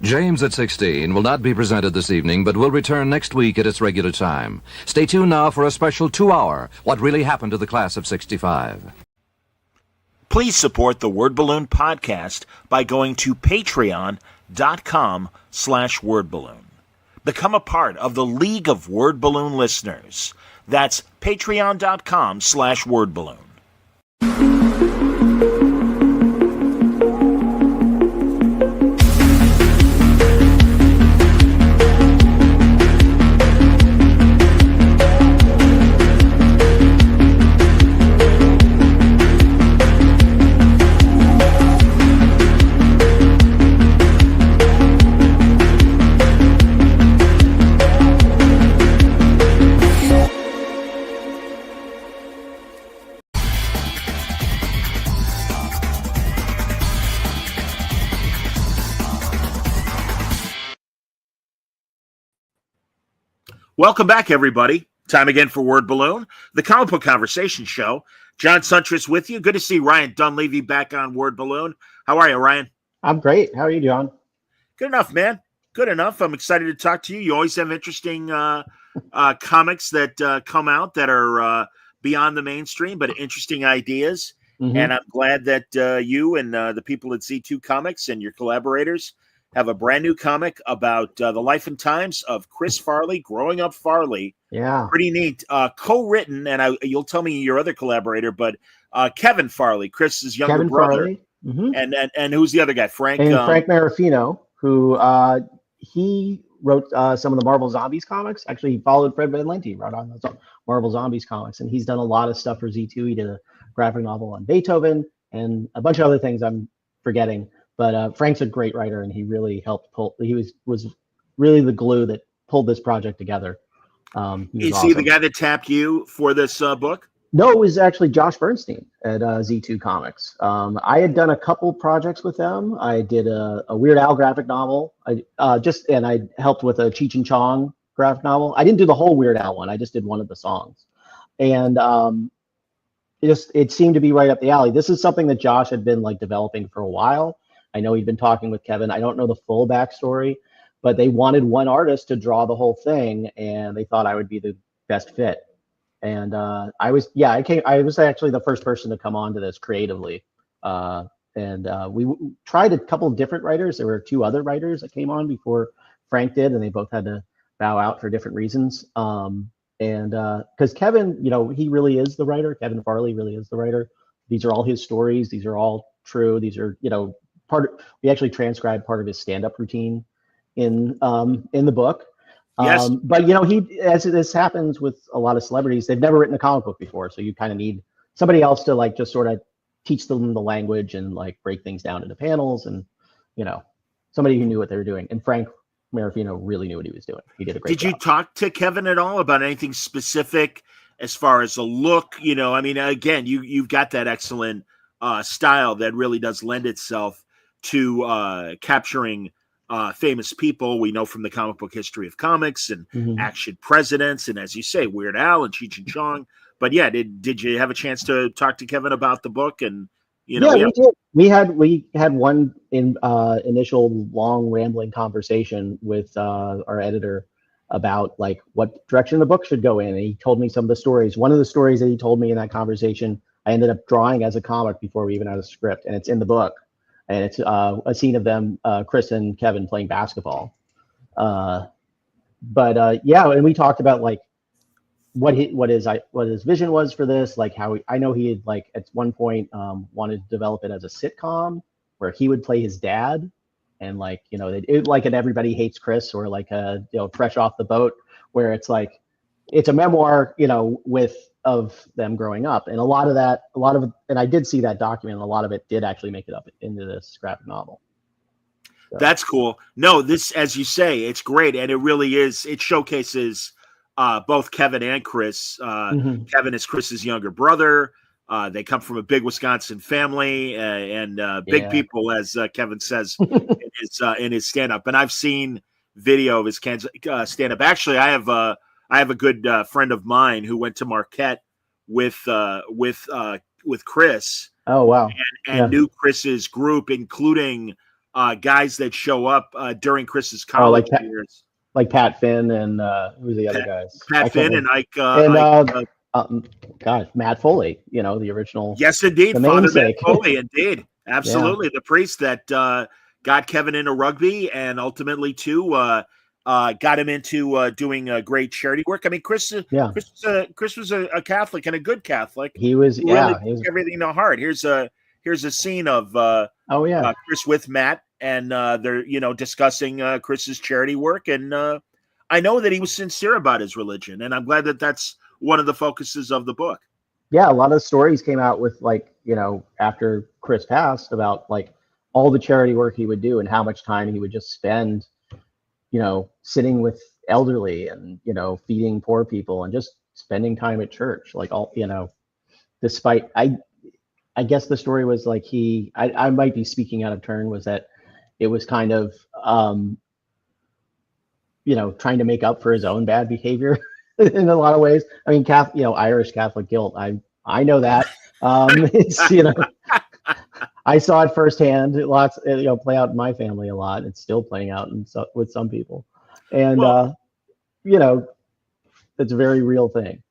James at 16 will not be presented this evening, but will return next week at its regular time. Stay tuned now for a special 2-hour What Really Happened to the Class of 65. Please support the Word Balloon podcast by going to patreon.com/wordballoon. Become a part of the League of Word Balloon listeners. That's patreon.com/wordballoon. Welcome back, everybody. Time again for Word Balloon, the comic book conversation show. John Suntress with you. Good to see Ryan Dunlavey back on Word Balloon. How are you, Ryan? I'm great. How are you, John? Good enough, man. Good enough. I'm excited to talk to you. You always have interesting comics that come out that are beyond the mainstream, but interesting ideas. Mm-hmm. And I'm glad that you and the people at Z2 Comics and your collaborators have a brand new comic about the life and times of Chris Farley, growing up Farley. Yeah. Pretty neat. Co-written, and you'll tell me your other collaborator, but Kevin Farley, Chris's younger brother. Farley. Mm-hmm. And who's the other guy? Frank Marafino, who he wrote some of the Marvel Zombies comics. Actually, he followed Fred Van Lente, wrote on those Marvel Zombies comics, and he's done a lot of stuff for Z2. He did a graphic novel on Beethoven and a bunch of other things I'm forgetting. But Frank's a great writer, and he really helped pull. He was really the glue that pulled this project together. Is he the guy that tapped you for this book? No, it was actually Josh Bernstein at Z2 Comics. I had done a couple projects with them. I did a Weird Al graphic novel. I helped with a Cheech and Chong graphic novel. I didn't do the whole Weird Al one. I just did one of the songs, and it seemed to be right up the alley. This is something that Josh had been developing for a while. I know he'd been talking with Kevin. I don't know the full backstory, but they wanted one artist to draw the whole thing, and they thought I would be the best fit. And I was actually the first person to come on to this creatively. We tried a couple of different writers. There were 2 other writers that came on before Frank did, and they both had to bow out for different reasons. Because Kevin, he really is the writer. Kevin Farley really is the writer. These are all his stories. These are all true. These are, we actually transcribed part of his stand-up routine in the book. Yes. But as this happens with a lot of celebrities, they've never written a comic book before, so you kind of need somebody else to just sort of teach them the language and break things down into panels, and somebody who knew what they were doing. And Frank Marafino really knew what he was doing. He did a great job. Did you talk to Kevin at all about anything specific as far as the look? Again, you've got that excellent style that really does lend itself to capturing famous people we know from the comic book history of comics and action presidents, and as you say, Weird Al and Cheech and Chong. But yeah, did you have a chance to talk to Kevin about the book? And we did. We had one initial long rambling conversation with our editor about what direction the book should go in, and he told me some of the stories. One of the stories that he told me in that conversation, I ended up drawing as a comic before we even had a script, and it's in the book. And it's a scene of them, Chris and Kevin, playing basketball. And we talked about what his vision was for this, I know he had at one point wanted to develop it as a sitcom where he would play his dad, and like an Everybody Hates Chris, or Fresh Off the Boat, where it's a memoir, of them growing up. And a lot of and I did see that document, and a lot of it did actually make it up into this graphic novel. So. That's cool. No, this, as you say, it's great. And it really is. It showcases both Kevin and Chris. Kevin is Chris's younger brother. They come from a big Wisconsin family and big people, as Kevin says in his stand-up. And I've seen video of his stand-up. Actually, I have a good friend of mine who went to Marquette with Chris. Oh wow! And knew Chris's group, including guys that show up during Chris's Oh, college years. like Pat Finn and who's the other guys? Pat Finn and Ike. Gosh, Matt Foley. You know, the original. Yes, indeed, the Father namesake. Matt Foley, indeed, absolutely, the priest that got Kevin into rugby and ultimately too got him into doing great charity work. I mean, Chris was a Catholic and a good Catholic. He was, he took everything to heart. Here's a scene of Chris with Matt, and they're discussing Chris's charity work, and I know that he was sincere about his religion, and I'm glad that that's one of the focuses of the book. Yeah, a lot of stories came out with after Chris passed about all the charity work he would do and how much time he would just spend sitting with elderly and feeding poor people and just spending time at church, despite I guess the story was I might be speaking out of turn, was that it was kind of trying to make up for his own bad behavior in a lot of ways. I mean, Irish Catholic guilt. I know that. It's I saw it firsthand. Lots play out in my family a lot. It's still playing out with some people, and it's a very real thing.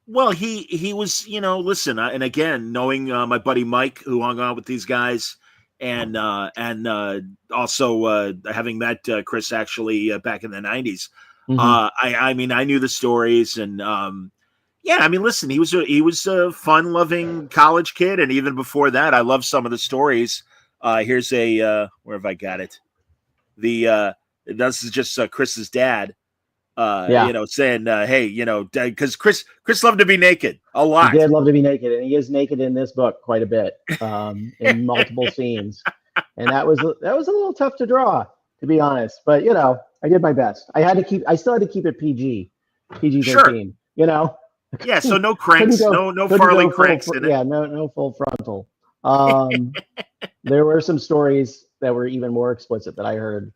Well, he was, listen, and again, knowing my buddy Mike, who hung out with these guys, and also having met Chris actually back in the 90s. I mean, I knew the stories, and I mean, listen, he was a fun-loving college kid, and even before that, I love some of the stories. Here's where have I got it? This is just Chris's dad. Saying, hey, because Chris loved to be naked a lot. He did love to be naked, and he is naked in this book quite a bit, in multiple scenes, and that was a little tough to draw, to be honest. But I did my best. I still had to keep it PG-13. Sure. Yeah, so no cranks, no Farley cranks in it. Yeah, no full frontal. There were some stories that were even more explicit that I heard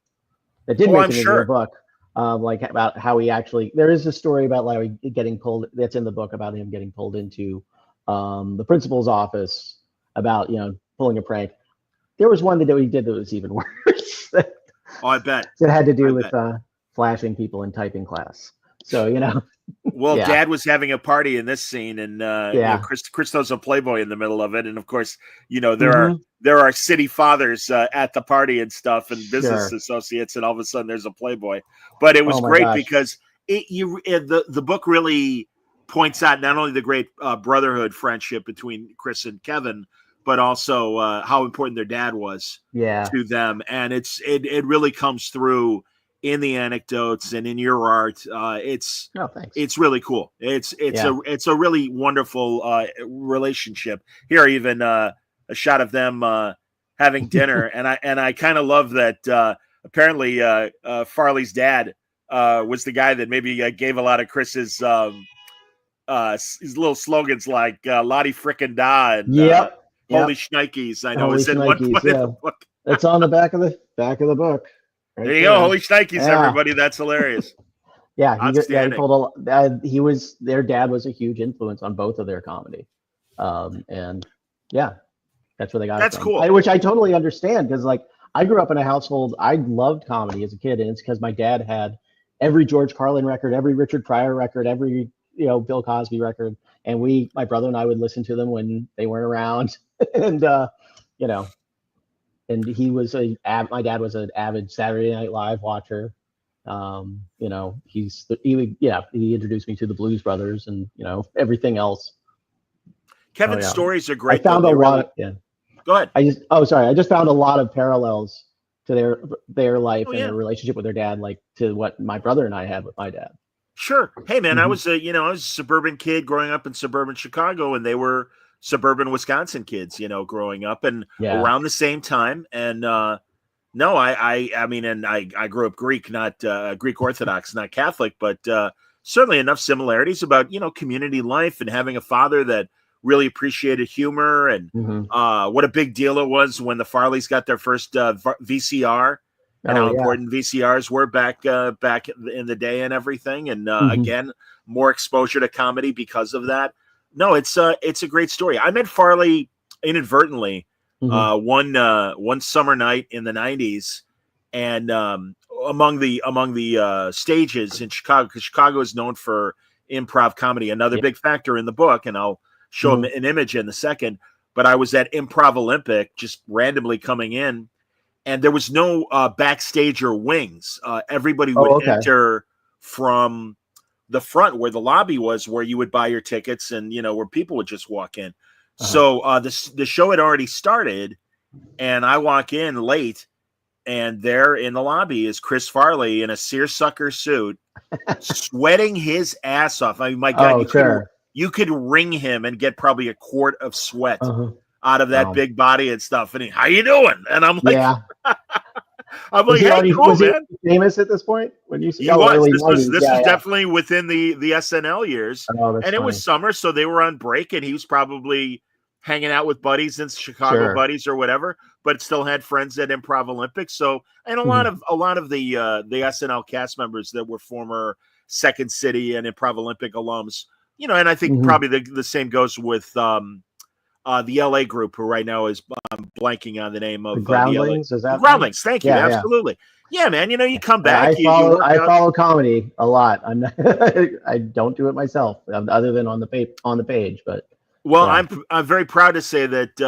that didn't make it into the book. About how he actually, there is a story about Larry getting pulled, that's in the book, about him getting pulled into the principal's office about, pulling a prank. There was one that he did that was even worse. Oh, I bet. It had to do with flashing people in typing class. So, Well, Dad was having a party in this scene, and Chris throws a Playboy in the middle of it, and of course, there are city fathers at the party and stuff, and business associates, and all of a sudden there's a Playboy. But it was great because the book really points out not only the great brotherhood friendship between Chris and Kevin, but also how important their dad was to them, and it really comes through in the anecdotes and in your art. It's really cool. It's a really wonderful relationship. Here, even a shot of them having dinner, and I kind of love that. Apparently, Farley's dad was the guy that maybe gave a lot of Chris's his little slogans like "Lottie Frickin' Da" and "Holy Shnikes." I know is in one point in the book. It's on the back of the book. Right there you go, Holy Shnikes, everybody! That's hilarious. He pulled their dad was a huge influence on both of their comedy, and that's where they got. That's it from. Cool. Which I totally understand, because I grew up in a household, I loved comedy as a kid, and it's because my dad had every George Carlin record, every Richard Pryor record, every Bill Cosby record, and my brother and I would listen to them when they weren't around, and and he was my dad was an avid Saturday Night Live watcher. He introduced me to the Blues Brothers and everything else. Kevin's stories are great. I found a lot. Go ahead. I just found a lot of parallels to their life and their relationship with their dad, to what my brother and I had with my dad. Sure. Hey man, I was a suburban kid growing up in suburban Chicago, and they were suburban Wisconsin kids, growing up and around the same time. And I grew up Greek, not Greek Orthodox, not Catholic, but certainly enough similarities about, community life and having a father that really appreciated humor and what a big deal it was when the Farleys got their first VCR and how important VCRs were back in the day and everything. And again, more exposure to comedy because of that. No, it's a great story. I met Farley inadvertently one summer night in the 90s, and among the stages in Chicago, because Chicago is known for improv comedy, another big factor in the book, and I'll show an image in a second. But I was at Improv Olympic, just randomly coming in, and there was no backstage or wings. Everybody would enter from the front where the lobby was, where you would buy your tickets, and where people would just walk in. So the show had already started, and I walk in late, and there in the lobby is Chris Farley in a seersucker suit, sweating his ass off. I mean, my God, you could wring him and get probably a quart of sweat out of that big body and stuff. And how you doing? And I'm like, I'm like, hey, cool, was man. He famous at this point? When you he was. This was definitely within the SNL years, and it was summer, so they were on break, and he was probably hanging out with buddies in Chicago, buddies or whatever, but still had friends at Improv Olympic. So, and a lot of the SNL cast members that were former Second City and Improv Olympic alums. And I think probably the same goes with the LA group, who right now is blanking on the name of the Groundlings. Is that Groundlings? Thank you. Absolutely. Yeah, man. You come back. I follow comedy a lot. I'm not, I don't do it myself, other than on the page. But I'm very proud to say that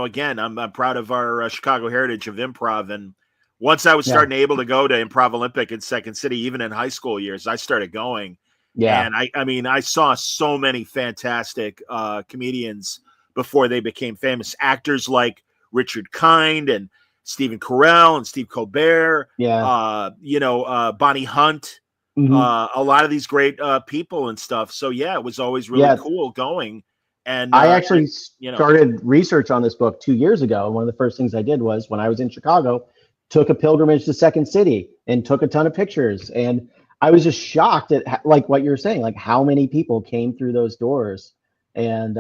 again, I'm proud of our Chicago heritage of improv. And once I was able to go to Improv Olympic in Second City, even in high school years, I started going. Yeah, and I mean, I saw so many fantastic comedians before they became famous. Actors like Richard Kind and Stephen Carell and Steve Colbert. Bonnie Hunt. A lot of these great people and stuff. So it was always really cool going. And I actually started research on this book 2 years ago. One of the first things I did was, when I was in Chicago, took a pilgrimage to Second City and took a ton of pictures. And I was just shocked at like what you're saying, like how many people came through those doors. And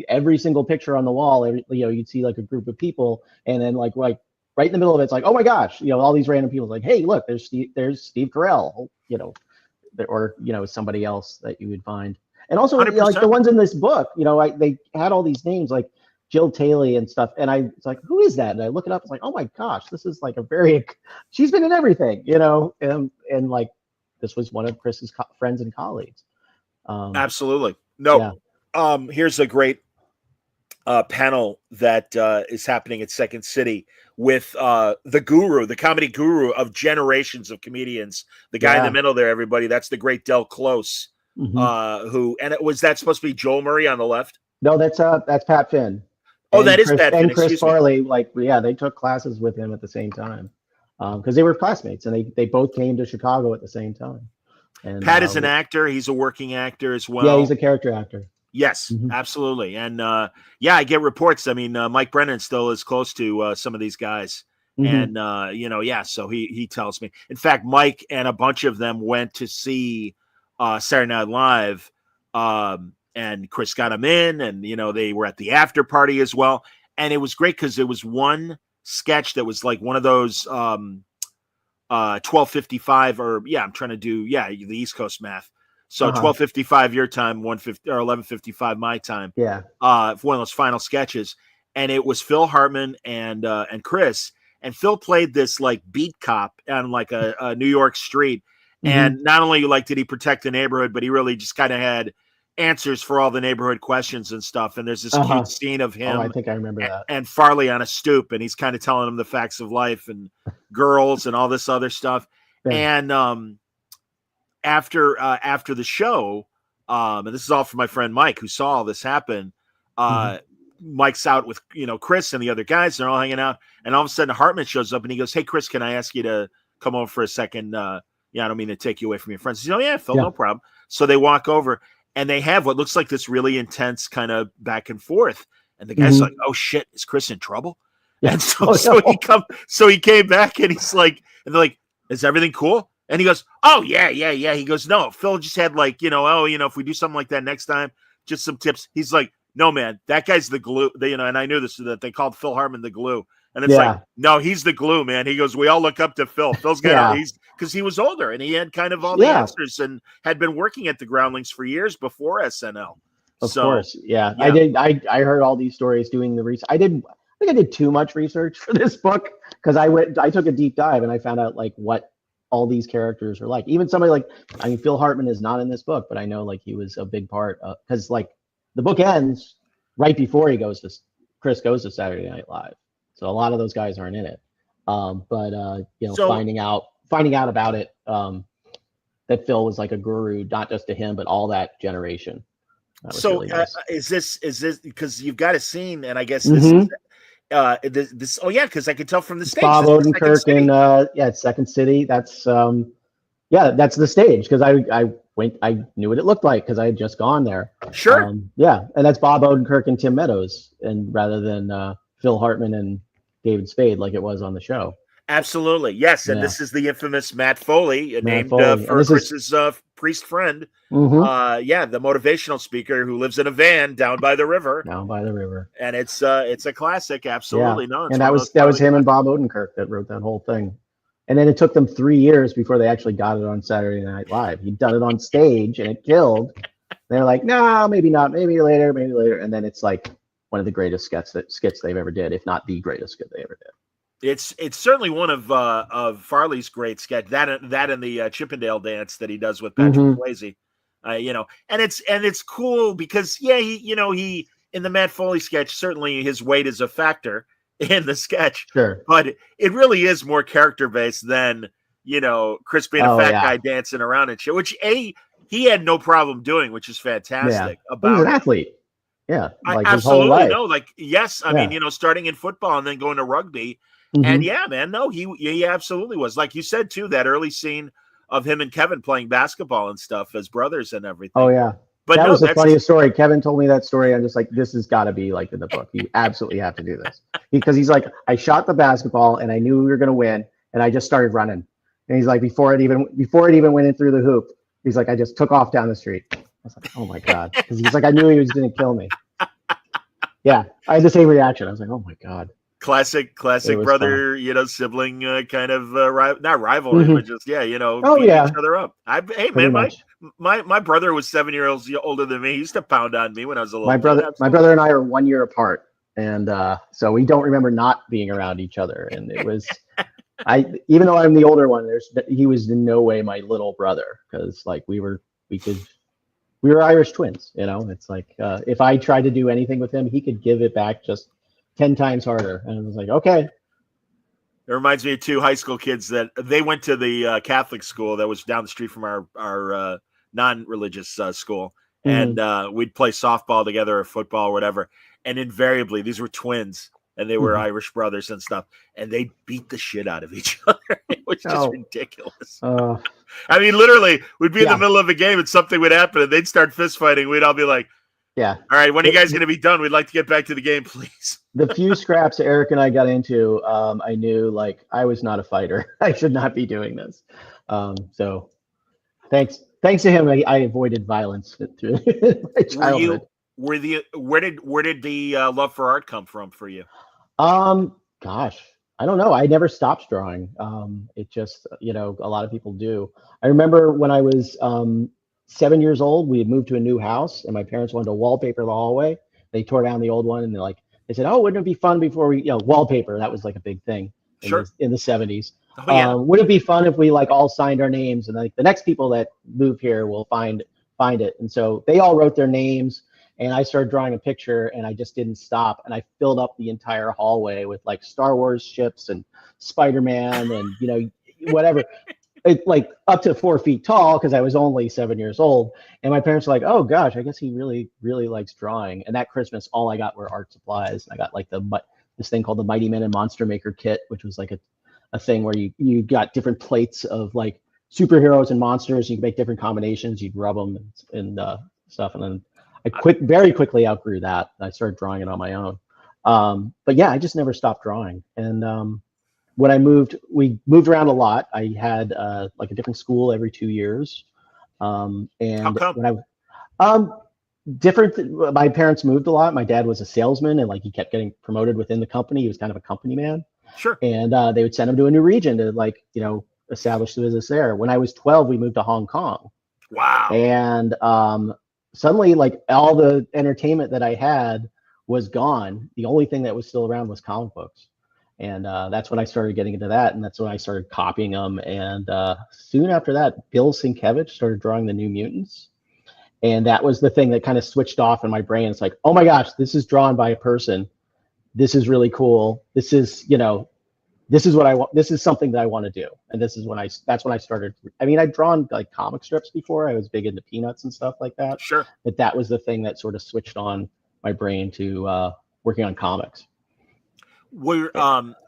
every single picture on the wall, you'd see like a group of people, and then like right in the middle of it, it's like, oh my gosh, all these random people, like, hey, look, there's Steve Carell, or somebody else that you would find. And also, like the ones in this book, they had all these names like Jill Taylor and stuff, and I was like, who is that? And I look it up, it's like, oh my gosh, this is like she's been in everything, and like this was one of Chris's friends and colleagues. Absolutely. No. Here's a great panel that is happening at Second City with the guru, the comedy guru of generations of comedians. The guy in the middle there, everybody, that's the great Del Close, was that supposed to be Joel Murray on the left? No, that's Pat Finn. Oh, that is Pat Finn. And Chris Farley, they took classes with him at the same time, because they were classmates, and they both came to Chicago at the same time. And Pat is an actor. He's a working actor as well. Yeah, he's a character actor. Yes, absolutely. And I get reports. I mean, Mike Brennan still is close to some of these guys. And, so he tells me. In fact, Mike and a bunch of them went to see Saturday Night Live, and Chris got them in, and, they were at the after party as well. And it was great because there was one sketch that was like one of those 12:55 I'm trying to do, the East Coast math. So 12:55 your time, 1:50 or 11:55 my time. Yeah. One of those final sketches, and it was Phil Hartman and Chris. And Phil played this like beat cop on like a New York street, and not only did he protect the neighborhood, but he really just kind of had answers for all the neighborhood questions and stuff. And there's this cute scene of him. I think I remember that. And Farley on a stoop, and he's kind of telling him the facts of life and girls and all this other stuff. Yeah. And after the show, and this is all for my friend Mike, who saw all this happen. Mike's out with Chris and the other guys. They're all hanging out, and all of a sudden Hartman shows up and he goes, "Hey, Chris, can I ask you to come over for a second? I don't mean to take you away from your friends." He says, "Oh yeah, Phil, no problem." So they walk over, and they have what looks like this really intense kind of back and forth. And the guy's like, "Oh shit, is Chris in trouble?" Yeah. And so he came back, and he's like, and they're like, "Is everything cool?" And he goes, "Oh yeah." He goes, "No, Phil just had if we do something like that next time, just some tips." He's like, "No, man, that guy's the glue." And I knew this, that they called Phil Hartman the glue. And it's like, no, he's the glue, man. He goes, "We all look up to Phil. Phil's got he's because he was older and he had kind of all the answers and had been working at the Groundlings for years before SNL." Of course, yeah. I did. I heard all these stories doing the research. I think I did too much research for this book because I took a deep dive and I found out like what all these characters are like. Even somebody like, I mean, Phil Hartman is not in this book, but I know like he was a big part of, because like the book ends right before Chris goes to Saturday Night Live. So a lot of those guys aren't in it. Finding out about it, that Phil was like a guru, not just to him, but all that generation. That was really nice. Is this because you've got a scene, and I guess this is this. Oh yeah, because I could tell from the stage. Bob Odenkirk in Second City. That's that's the stage because I knew what it looked like because I had just gone there. Sure. And that's Bob Odenkirk and Tim Meadows, and rather than Phil Hartman and David Spade like it was on the show. Absolutely, yes. And this is the infamous Matt Foley, named for Chris's priest friend. The motivational speaker who lives in a van down by the river. And it's a classic. Absolutely, and that was him and Bob Odenkirk that wrote that whole thing. And then it took them 3 years before they actually got it on Saturday Night Live. He'd done it on stage and it killed. They're like, no, maybe not, maybe later. And then it's like one of the greatest skits they've ever did, if not the greatest skit they ever did. It's certainly one of Farley's great sketch. That and the Chippendale dance that he does with Patrick Swayze. And it's cool because he in the Matt Foley sketch, certainly his weight is a factor in the sketch. Sure. But it really is more character based than, Chris being a fat guy dancing around and shit, which he had no problem doing, which is fantastic. He was an athlete. Yeah. Like his whole life. No, like, yes. I mean, starting in football and then going to rugby. And he absolutely was. Like you said, too, that early scene of him and Kevin playing basketball and stuff as brothers and everything. Oh, yeah. But that was the funniest story. Kevin told me that story. I'm just like, this has got to be like in the book. You absolutely have to do this. Because he's like, I shot the basketball and I knew we were going to win. And I just started running. And he's like, before it even went in through the hoop, he's like, I just took off down the street. I was like, oh, my God. Because he's like, I knew he was going to kill me. Yeah. I had the same reaction. I was like, oh, my God. Classic brother, sibling kind of not rivalry, but just beating each other up. My brother was 7 years older than me. He used to pound on me when I was a little. My brother and I are 1 year apart, and so we don't remember not being around each other. And it was, even though I'm the older one, he was in no way my little brother because like we were Irish twins. It's like if I tried to do anything with him, he could give it back just 10 times harder. And I was like, okay. It reminds me of two high school kids that they went to the Catholic school that was down the street from our non-religious school. And we'd play softball together or football or whatever. And invariably, these were twins and they were Irish brothers and stuff. And they beat the shit out of each other. It was just ridiculous. I mean, literally, we'd be in the middle of a game and something would happen and they'd start fist fighting. We'd all be like, yeah. All right. When are you guys going to be done? We'd like to get back to the game, please. The few scraps Eric and I got into, I knew like I was not a fighter. I should not be doing this. So thanks to him, I avoided violence through my childhood. Where did the love for art come from for you? Gosh, I don't know. I never stopped drawing. It just, a lot of people do. I remember when I was 7 years old, we had moved to a new house and my parents wanted to wallpaper the hallway. They tore down the old one and they said, oh, wouldn't it be fun before we, wallpaper. That was like a big thing in the 70s. Oh, yeah. Would it be fun if we like all signed our names and like the next people that move here will find it. And so they all wrote their names and I started drawing a picture and I just didn't stop. And I filled up the entire hallway with like Star Wars ships and Spider-Man and, whatever. It's like up to 4 feet tall because I was only 7 years old. And my parents were like, oh gosh, I guess he really, really likes drawing. And that Christmas, all I got were art supplies. I got like this thing called the Mighty Men and Monster Maker kit, which was like a thing where you got different plates of like superheroes and monsters. You could make different combinations. You'd rub them and stuff. And then I very quickly outgrew that. I started drawing it on my own. But yeah, I just never stopped drawing. And when we moved around a lot. I had like a different school every 2 years. And how come? When my parents moved a lot. My dad was a salesman and like he kept getting promoted within the company. He was kind of a company man. Sure. And they would send him to a new region to like, establish the business there. When I was 12, we moved to Hong Kong. Wow. And suddenly like all the entertainment that I had was gone, the only thing that was still around was comic books. And that's when I started getting into that, and that's when I started copying them. And soon after that, Bill Sienkiewicz started drawing the New Mutants. And that was the thing that kind of switched off in my brain. It's like, oh my gosh, this is drawn by a person. This is really cool. This is, this is what I want. This is something that I want to do. And that's when I started. I mean, I'd drawn like comic strips before. I was big into Peanuts and stuff like that. Sure. But that was the thing that sort of switched on my brain to working on comics. Were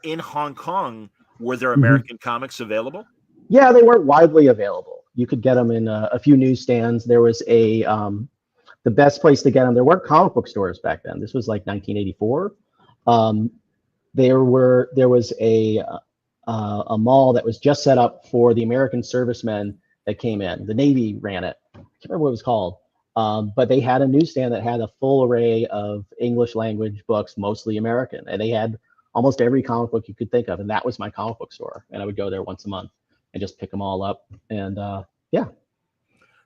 in Hong Kong, were there American comics available? Yeah, they weren't widely available. You could get them in a few newsstands. There was the best place to get them. There weren't comic book stores back then. This was like 1984. There was a mall that was just set up for the American servicemen that came in. The Navy ran it. I can't remember what it was called. But they had a newsstand that had a full array of English language books, mostly American. And they had almost every comic book you could think of. And that was my comic book store. And I would go there once a month and just pick them all up. And yeah.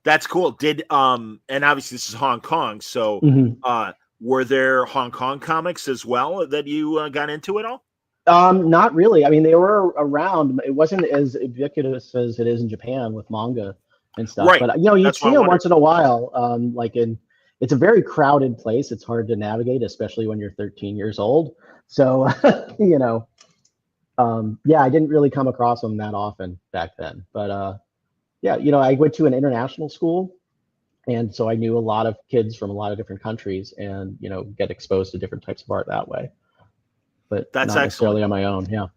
That's cool. And obviously this is Hong Kong. So were there Hong Kong comics as well that you got into at all? Not really. I mean, they were around. It wasn't as ubiquitous as it is in Japan with manga and stuff. Right. But you'd see them once in a while. It's a very crowded place. It's hard to navigate, especially when you're 13 years old. So, I didn't really come across them that often back then. But I went to an international school, and so I knew a lot of kids from a lot of different countries, and get exposed to different types of art that way. But that's not necessarily on my own. Yeah.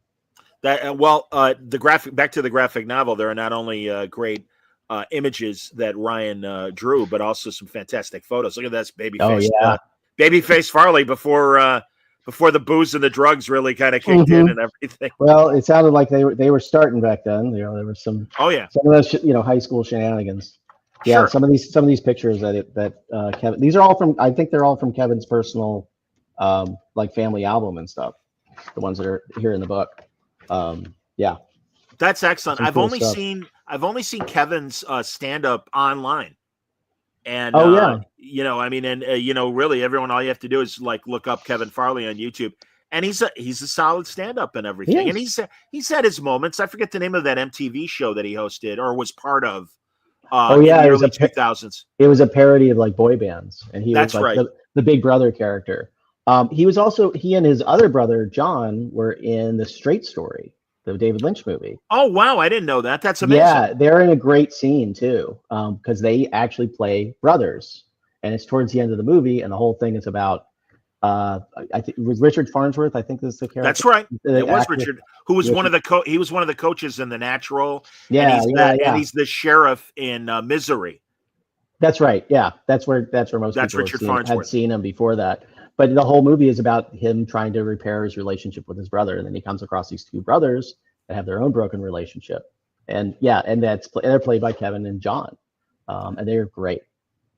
Back to the graphic novel. There are not only great images that Ryan drew, but also some fantastic photos. Look at this babyface, babyface Farley before the booze and the drugs really kind of kicked in and everything. Well, it sounded like they were starting back then. There was some. Oh yeah. Some of those high school shenanigans. Yeah. Sure. Some of these pictures that Kevin. These are all from. I think they're all from Kevin's personal, like family album and stuff. The ones that are here in the book. Yeah. That's excellent. Some I've cool only stuff. seen Kevin's stand up online. And really everyone, all you have to do is like look up Kevin Farley on YouTube, and he's a solid stand up and everything. And he's had his moments. I forget the name of that MTV show that he hosted or was part of in the early 2000s. It was a parody of like boy bands, and he was like the Big Brother character. He and his other brother John were in The Straight Story, the David Lynch movie. Oh wow, I didn't know that. That's amazing. Yeah, they're in a great scene too, because they actually play brothers, and it's towards the end of the movie, and the whole thing is about. I think it was Richard Farnsworth. I think this is the character. That's right. It was Richard, who was one of the he was one of the coaches in The Natural. Yeah, and he's the sheriff in Misery. That's right. Yeah, that's where most people had seen him before that. But the whole movie is about him trying to repair his relationship with his brother, and then he comes across these two brothers that have their own broken relationship, and they're played by Kevin and John, and they're great.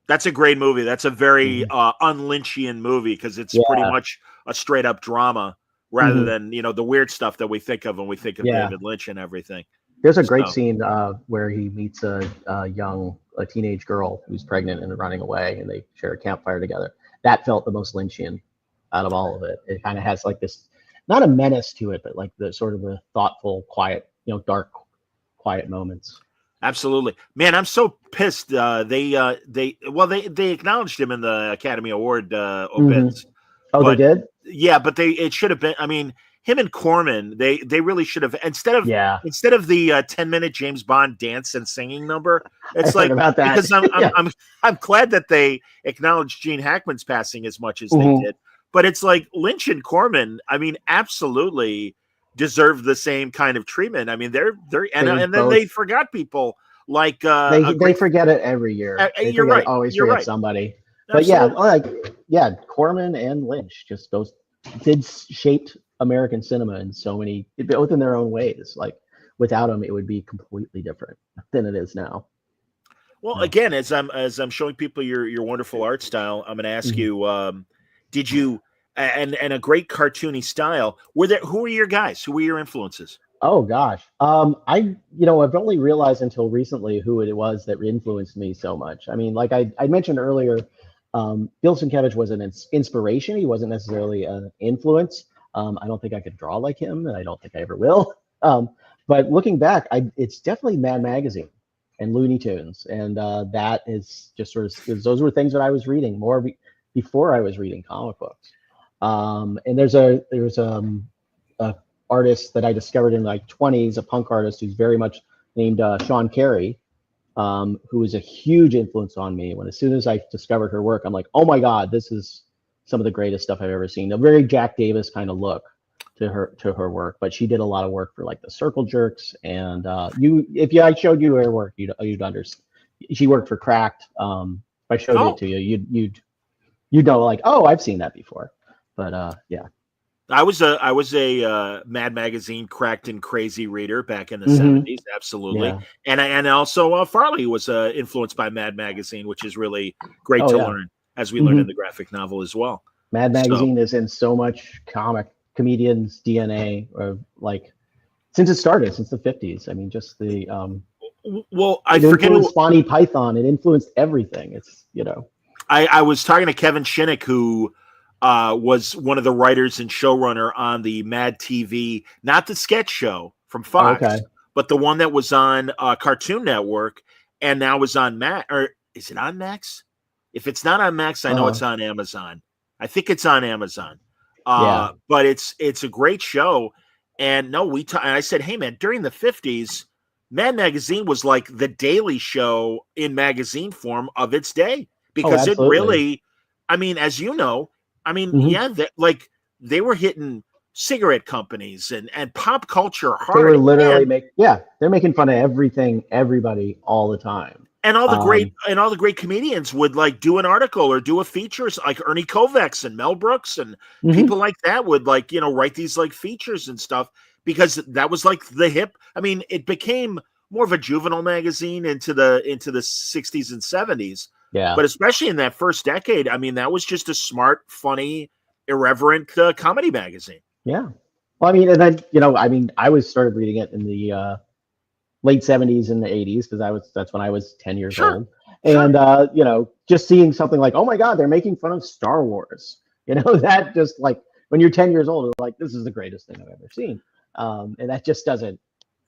That's a great movie. That's a very un-Lynchian movie because it's pretty much a straight up drama rather than the weird stuff that we think of when we think of David Lynch and everything. There's a great scene where he meets a teenage girl who's pregnant and running away, and they share a campfire together. That felt the most Lynchian out of all of it. It kind of has like this, not a menace to it, but like the sort of the thoughtful, quiet, dark, quiet moments. Absolutely, man. I'm so pissed. They acknowledged him in the Academy Award obits. Oh, they did? Yeah, but it should have been. I mean, him and Corman, they really should have instead of the 10-minute James Bond dance and singing number. It's like about that. Because I'm glad that they acknowledged Gene Hackman's passing as much as they did. But it's like Lynch and Corman, I mean, absolutely deserve the same kind of treatment. I mean, they're then they forgot people like they forget it every year. You're right. Always forget somebody. Absolutely. But Corman and Lynch, just those kids shaped American cinema in so many, both in their own ways. Like without them, it would be completely different than it is now. Well, again, as I'm showing people your wonderful art style, I'm going to ask you, did you and a great cartoony style? Who were your guys? Who were your influences? Oh gosh, I've only realized until recently who it was that influenced me so much. I mean, like I mentioned earlier, Bill Sienkiewicz was an inspiration. He wasn't necessarily an influence. I don't think I could draw like him, and I don't think I ever will. But looking back, it's definitely Mad Magazine and Looney Tunes, and that is just sort of, because those were things that I was reading more before I was reading comic books. And there's a artist that I discovered in like 20s, a punk artist who's very much named Sean Carey, who was a huge influence on me. As soon as I discovered her work, I'm like, oh my God, this is some of the greatest stuff I've ever seen. A very Jack Davis kind of look to her work, but she did a lot of work for like the Circle Jerks. And if I showed you her work, you'd understand. She worked for Cracked. If I showed it to you, you'd know, like, oh, I've seen that before. But yeah. I was a Mad Magazine Cracked and Crazy reader back in the 70s, absolutely. Yeah. And also Farley was influenced by Mad Magazine, which is really great to learn, as we learned in the graphic novel as well. Mad Magazine is in so much comedians' DNA, or like since it started, since the 50s. I mean, just the I forget Monty Python. It influenced everything. It's, I was talking to Kevin Shinnick, who was one of the writers and showrunner on the Mad TV, not the sketch show from Fox, but the one that was on Cartoon Network and now is on Max. Or is it on Max? If it's not on Max, I know it's on Amazon. I think it's on Amazon. But it's a great show. And no, and I said, hey man, during the 50s, Mad Magazine was like the Daily Show in magazine form of its day, because it really, I mean, as you know, they were hitting cigarette companies and pop culture hard. They were literally they're making fun of everything, everybody, all the time. And all the great comedians would like do an article or do a features, like Ernie Kovacs and Mel Brooks and people like that would write these like features and stuff, because that was like the hip. I mean, it became more of a juvenile magazine into the 60s and 70s. Yeah. But especially in that first decade, I mean, that was just a smart, funny, irreverent comedy magazine. Yeah. Well, I mean, and then, I started reading it in the late 70s and the 80s, because that's when I was 10 years old. And, just seeing something like, oh my God, they're making fun of Star Wars. That just like, when you're 10 years old, like, this is the greatest thing I've ever seen. And that just doesn't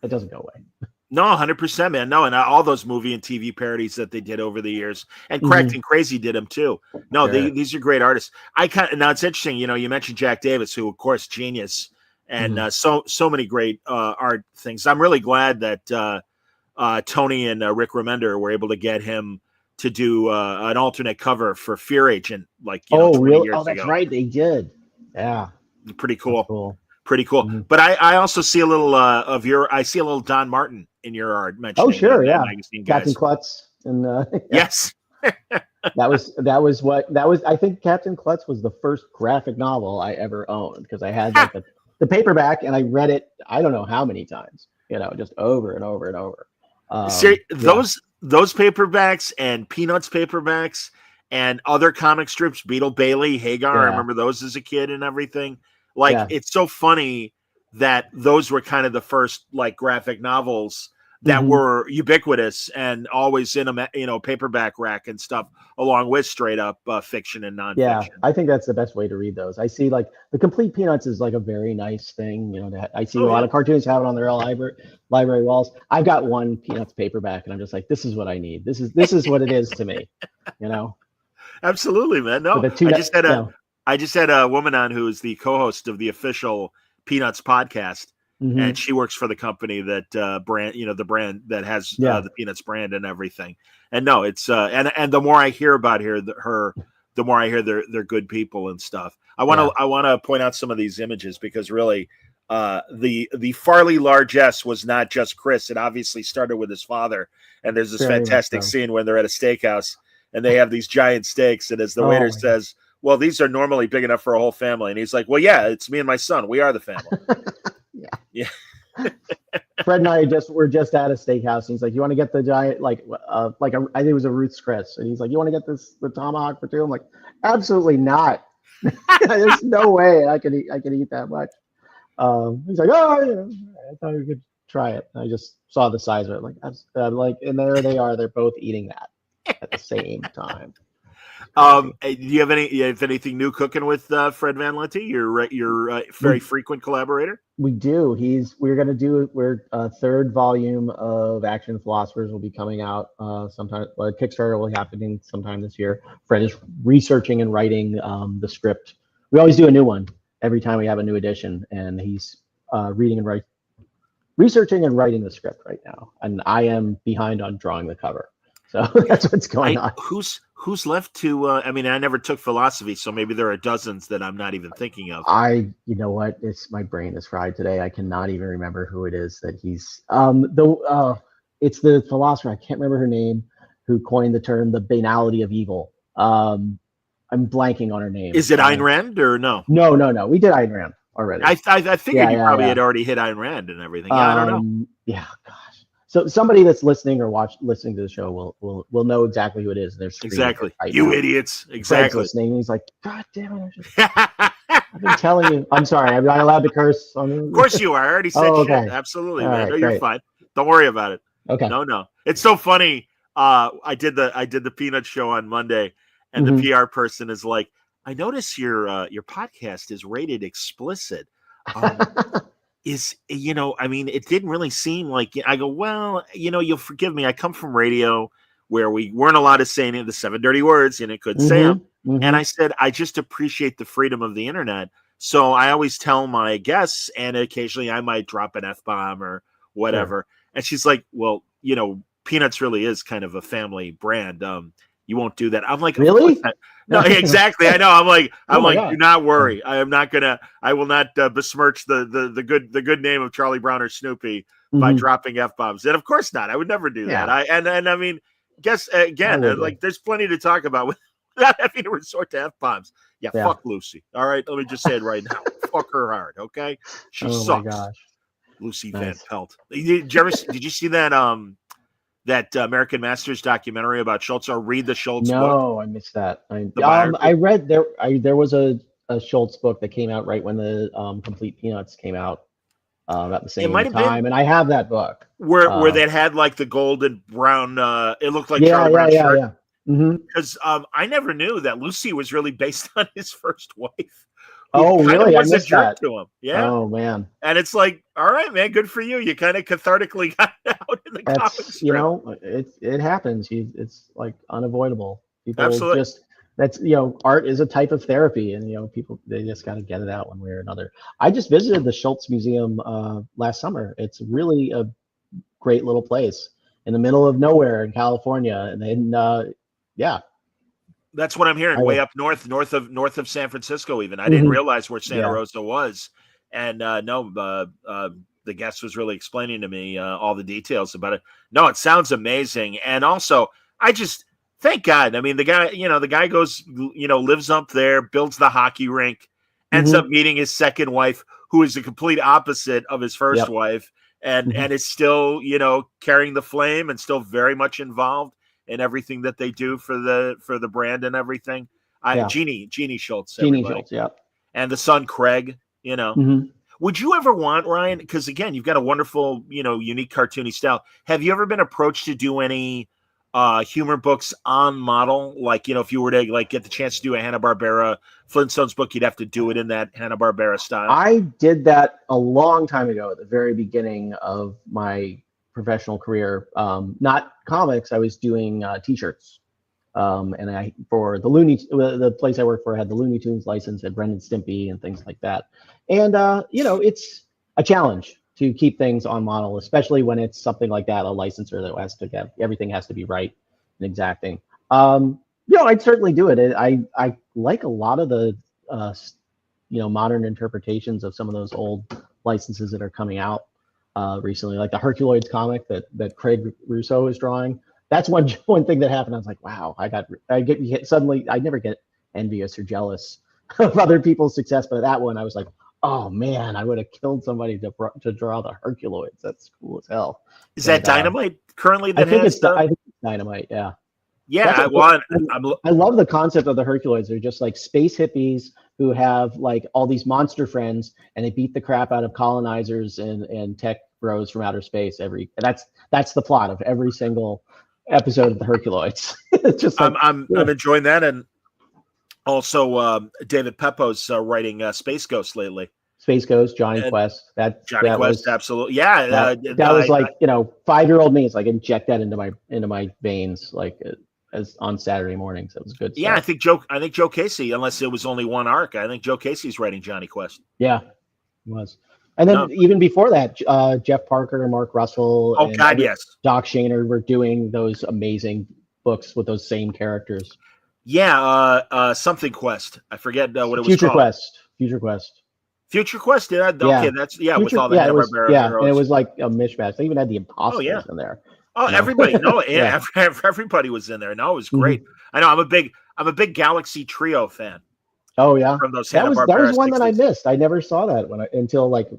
go away. No, 100%, man. No, and all those movie and TV parodies that they did over the years, and Cracked and Crazy did them too. No, these are great artists. Now it's interesting. You mentioned Jack Davis, who of course genius, and so many great art things. I'm really glad that Tony and Rick Remender were able to get him to do an alternate cover for Fear Agent, like 20 really? years Oh, that's ago. right, they did. Yeah, pretty cool. That's cool. Pretty cool. But I also see a little I see a little Don Martin in your art mentioning. Oh, sure, that magazine guys. Captain Klutz and yes. that was I think Captain Klutz was the first graphic novel I ever owned, because I had like the paperback, and I read it I don't know how many times, just over and over and over. Those paperbacks and Peanuts paperbacks and other comic strips, Beetle Bailey, Hagar, I remember those as a kid and everything. It's so funny that those were kind of the first like graphic novels that were ubiquitous and always in a paperback rack and stuff, along with straight up fiction and nonfiction. Yeah, I think that's the best way to read those. I see like the complete Peanuts is like a very nice thing. I see a lot of cartoons have it on their library walls. I've got one Peanuts paperback, and I'm just like, this is what I need. This is what it is to me. Absolutely, man. No, I just had a woman on who is the co-host of the official Peanuts podcast, and she works for the company that brand, the brand that has the Peanuts brand and everything. And no, it's and the more I hear about her, the more I hear they're good people and stuff. I want to point out some of these images, because really, the Farley largesse was not just Chris. It obviously started with his father. And there's this fantastic scene when they're at a steakhouse and they have these giant steaks, and as the waiter says, well, these are normally big enough for a whole family. And he's like, well, yeah, it's me and my son. We are the family. Yeah. Fred and I were just at a steakhouse, and he's like, you want to get the giant, I think it was a Ruth's Chris. And he's like, you want to get the tomahawk for two? I'm like, absolutely not. There's no way I can eat that much. He's like, oh, I thought we could try it. And I just saw the size of it. And there they are. They're both eating that at the same time. Do you have anything new cooking with Fred Van Lente, your very frequent collaborator? We do. We're third volume of Action Philosophers will be coming out sometime. Kickstarter will be happening sometime this year. Fred is researching and writing the script. We always do a new one every time we have a new edition, and he's researching and writing the script right now. And I am behind on drawing the cover. So that's what's going on. Who's left to? I mean, I never took philosophy, so maybe there are dozens that I'm not even thinking of. You know what? My brain is fried today. I cannot even remember who it is that he's. It's the philosopher. I can't remember her name, who coined the term "the banality of evil." I'm blanking on her name. Is it Ayn Rand or no? No. We did Ayn Rand already. I figured you probably had already hit Ayn Rand and everything. Yeah, I don't know. Yeah, gosh. So somebody that's listening or listening to the show will know exactly who it is. They're exactly. Right you now. Idiots. Exactly. Fred's listening. He's like, God damn it! I've been telling you. I'm sorry. I'm not allowed to curse. Of course you are. I already said shit. Absolutely, man. Right, no, you're fine. Don't worry about it. Okay. No. It's so funny. I did the Peanut show on Monday, and the PR person is like, I notice your podcast is rated explicit. I mean, it didn't really seem like. I go, well, you'll forgive me. I come from radio where we weren't allowed to say any of the 7 dirty words, and it could say them. And I said, I just appreciate the freedom of the internet. So I always tell my guests, and occasionally I might drop an F-bomb or whatever. Sure. And she's like, well, Peanuts really is kind of a family brand. You won't do that. I'm like, really? No, exactly. I know. I'm like, do not worry. I will not besmirch the good name of Charlie Brown or Snoopy by dropping F-bombs. And of course not. I would never do that. I mean, guess again, there's plenty to talk about without having to resort to F-bombs. Yeah, fuck Lucy. All right. Let me just say it right now. Fuck her hard. Okay. She sucks. My gosh. Lucy Van Pelt. Did you see that, that American Masters documentary about Schultz, or read the Schultz book? No, I missed that. I read there was a Schultz book that came out right when the Complete Peanuts came out at the same time, and I have that book. Where they had like the gold and brown, it looked like Charlie Brown shirt. Yeah. Because I never knew that Lucy was really based on his first wife. Oh, really? I missed that. To him. Yeah. Oh, man. And it's like, all right, man, good for you. You kind of cathartically got out in the comics. It happens. It's like unavoidable. People Absolutely. That's art is a type of therapy, and people, they just got to get it out one way or another. I just visited the Schultz Museum last summer. It's really a great little place in the middle of nowhere in California, and then that's what I'm hearing. Way up north of San Francisco. Even I didn't realize where Santa Rosa was, and the guest was really explaining to me all the details about it. No, it sounds amazing, and also I just thank God. I mean, the guy goes, lives up there, builds the hockey rink, ends up meeting his second wife, who is the complete opposite of his first wife, and is still carrying the flame and still very much involved in everything that they do for the brand and everything. Jeannie Schultz. Jeannie Schultz, and the son Craig. Would you ever want, Ryan? Because again, you've got a wonderful, unique cartoony style. Have you ever been approached to do any humor books on model? Like, if you were to get the chance to do a Hanna-Barbera Flintstones book, you'd have to do it in that Hanna-Barbera style. I did that a long time ago, at the very beginning of my professional career. Not comics. I was doing T-shirts, and for the place I worked for had the Looney Tunes license, had Ren and Stimpy and things like that. And it's a challenge to keep things on model, especially when it's something like that, a licensor that has to get everything has to be right and exacting. I'd certainly do it. I like a lot of the modern interpretations of some of those old licenses that are coming out recently, like the Herculoids comic that Craig Russo is drawing. That's one thing that happened. I was like, wow, suddenly I never get envious or jealous of other people's success, but that one I was like, oh man, I would have killed somebody to draw the Herculoids. That's cool as hell. Is that Dynamite currently? I think it's Dynamite. Yeah. Yeah, I love the concept of the Herculoids. They're just like space hippies who have like all these monster friends, and they beat the crap out of colonizers and tech bros from outer space. That's the plot of every single episode of the Herculoids. It's just like, I'm enjoying that, and Also, David Peppo's writing Space Ghost lately. Space Ghost, Johnny And Quest. Johnny That Quest, was absolutely. Yeah, that was like 5-year-old me. It's like inject that into my veins like as on Saturday mornings. It was good yeah. stuff. I think Joe Casey, unless it was only one arc, I think Joe Casey's writing Johnny Quest. Yeah, it was. And then even before that, Jeff Parker, Mark Russell, oh God, yes, Doc Shaner were doing those amazing books with those same characters. Yeah, something Quest. I forget what it was Future called. Quest. Future Quest. Future Quest. Yeah, okay, that's Future, with all the Hanna-Barbera heroes. And it was like a mishmash. They even had the imposters in there. Oh, everybody. No, everybody was in there. No, it was great. I know. I'm a big Galaxy Trio fan. Oh yeah, from those that was one 60s. that I missed. I never saw that until like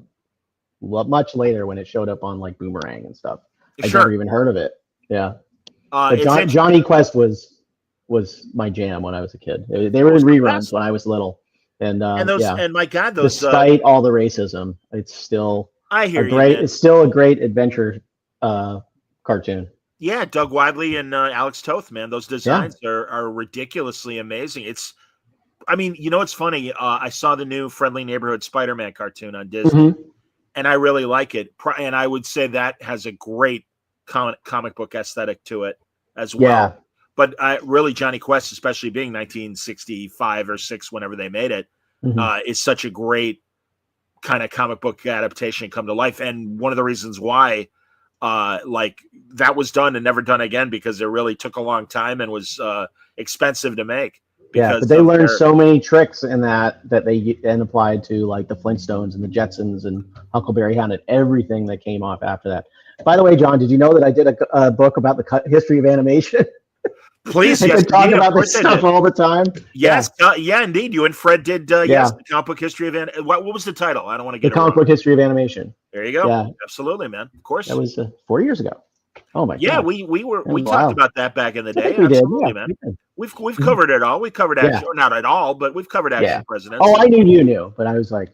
much later when it showed up on like Boomerang and stuff. I never even heard of it. Yeah, but Johnny Quest was my jam when I was a kid. They were in reruns when I was little, and my God, those despite all the racism, it's still it's still a great adventure cartoon. Yeah, Doug Wadley and Alex Toth, man, those designs are ridiculously amazing. I mean, it's funny. I saw the new Friendly Neighborhood Spider-Man cartoon on Disney, and I really like it. And I would say that has a great comic book aesthetic to it as well. Yeah. But really, Johnny Quest, especially being 1965 or 6, whenever they made it, is such a great kind of comic book adaptation come to life. And one of the reasons why, like that was done and never done again because it really took a long time and was expensive to make. Yeah, but they learned so many tricks in that they then applied to like the Flintstones and the Jetsons and Huckleberry Hound and everything that came off after that. By the way, John, did you know that I did a book about the history of animation? Please, yes. Talk about this stuff all the time. Yes, yeah, indeed. You and Fred did. Yes, the comic book history of what was the title? I don't want to get the comic book history of animation. There you go. Yeah, absolutely, man. Of course. That was 4 years ago. Oh my God. Yeah, we talked about that back in the day. We did. Yeah, man. We've covered it all. We covered action, not at all, but we've covered action presidents. Oh, I knew you knew, but I was like,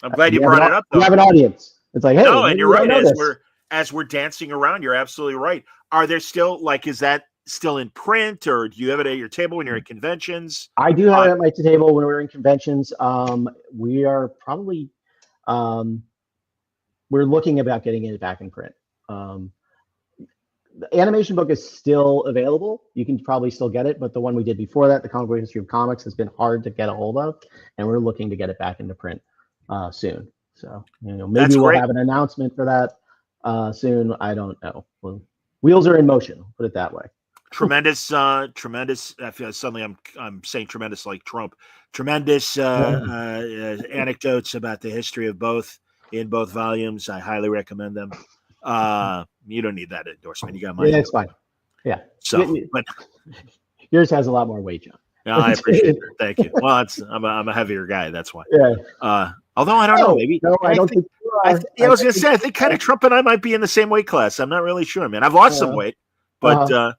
I'm glad you brought it up. Though. You have an audience. It's like, hey, no, and you're right. As we're dancing around, you're absolutely right. Are there still is that still in print, or do you have it at your table when you're at conventions? I do have it at my table when we're in conventions. We are probably we're looking about getting it back in print. The animation book is still available. You can probably still get it, but the one we did before that, the Comic Book History of Comics, has been hard to get a hold of, and we're looking to get it back into print soon. So maybe we'll have an announcement for that soon. I don't know. Well, wheels are in motion. Put it that way. Tremendous. I feel suddenly I'm saying tremendous like Trump. Tremendous anecdotes about the history of both in both volumes. I highly recommend them. You don't need that endorsement. You got mine. Yeah, it's fine. Yeah. So, but yours has a lot more weight, John. No, I appreciate it. Thank you. Well, I'm a heavier guy. That's why. Yeah. Although I don't know, maybe. No, I don't think you are. I was going to say, I think kind of Trump and I might be in the same weight class. I'm not really sure, man. I've lost some weight, but yeah.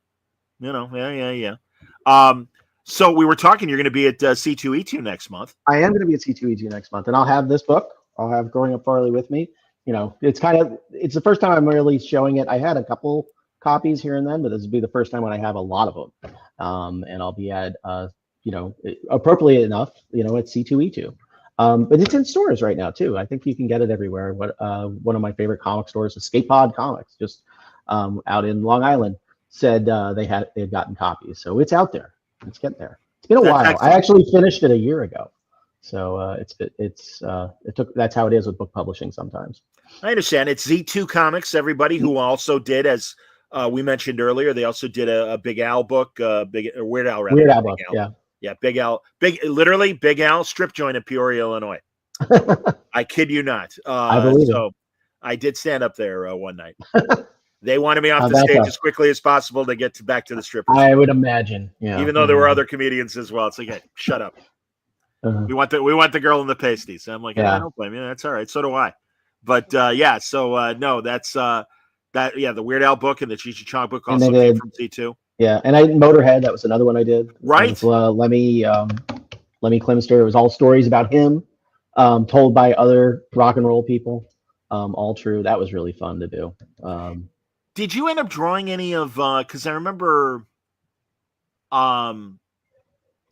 So we were talking. You're going to be at C2E2 next month. I am going to be at C2E2 next month, and I'll have this book. I'll have Growing Up Farley with me. It's the first time I'm really showing it. I had a couple copies here and then, but this will be the first time when I have a lot of them. And I'll be at, appropriately enough, at C2E2. But it's in stores right now too. I think you can get it everywhere. One of my favorite comic stores, Escape Pod Comics, just out in Long Island, said they had gotten copies. So it's out there. It's getting there. It's been a while. Excellent. I actually finished it a year ago. So that's how it is with book publishing sometimes. I understand. It's Z2 Comics, everybody, who also did, as we mentioned earlier, they also did a Big Al book, Weird Al, rather. Weird Al book, yeah. Yeah, Big Al, literally Big Al strip joint in Peoria, Illinois. I kid you not. I believe it. I did stand up there one night. They wanted me off the stage as quickly as possible to get back to the strippers. I would imagine, yeah. Even though there were other comedians as well. It's like, hey, shut up. We want the girl in the pasties. So I'm like, I don't blame you. That's all right. So do I. But so no, that's the Weird Al book and the Cheech and Chong book also came from C2. Yeah, and Motorhead, that was another one I did. Right. Lemmy Climster. It was all stories about him, told by other rock and roll people. All true. That was really fun to do. Did you end up drawing any of? Because I remember,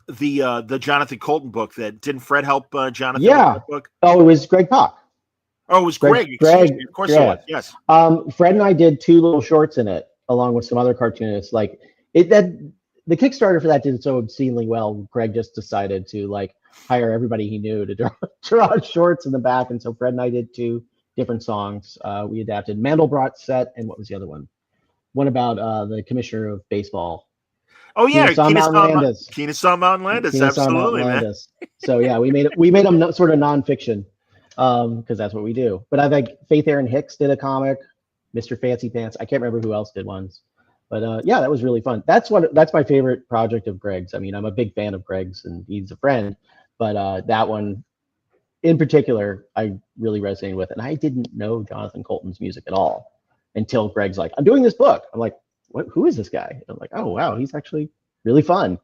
the Jonathan Colton book that didn't Fred help Jonathan with Yeah. that book? Oh, it was Greg Pak. Oh, it was Greg. Excuse me. Of course it was. Yes. Fred and I did 2 little shorts in it, along with some other cartoonists. Like the Kickstarter for that did so obscenely well. Greg just decided to like hire everybody he knew to draw shorts in the back, and so Fred and I did 2 different songs. We adapted Mandelbrot's set, and what was the other one? One about the commissioner of baseball. Oh yeah, Kennesaw Mountain Landis. Absolutely, man. So yeah, we made them sort of nonfiction, because that's what we do. But I think Faith Erin Hicks did a comic, Mr. Fancy Pants. I can't remember who else did ones, but yeah, that was really fun. That's my favorite project of Greg's. I mean, I'm a big fan of Greg's, and he's a friend, but that one in particular, I really resonated with. And I didn't know Jonathan Colton's music at all until Greg's like, I'm doing this book. I'm like, what? Who is this guy? And I'm like, oh wow, he's actually really fun.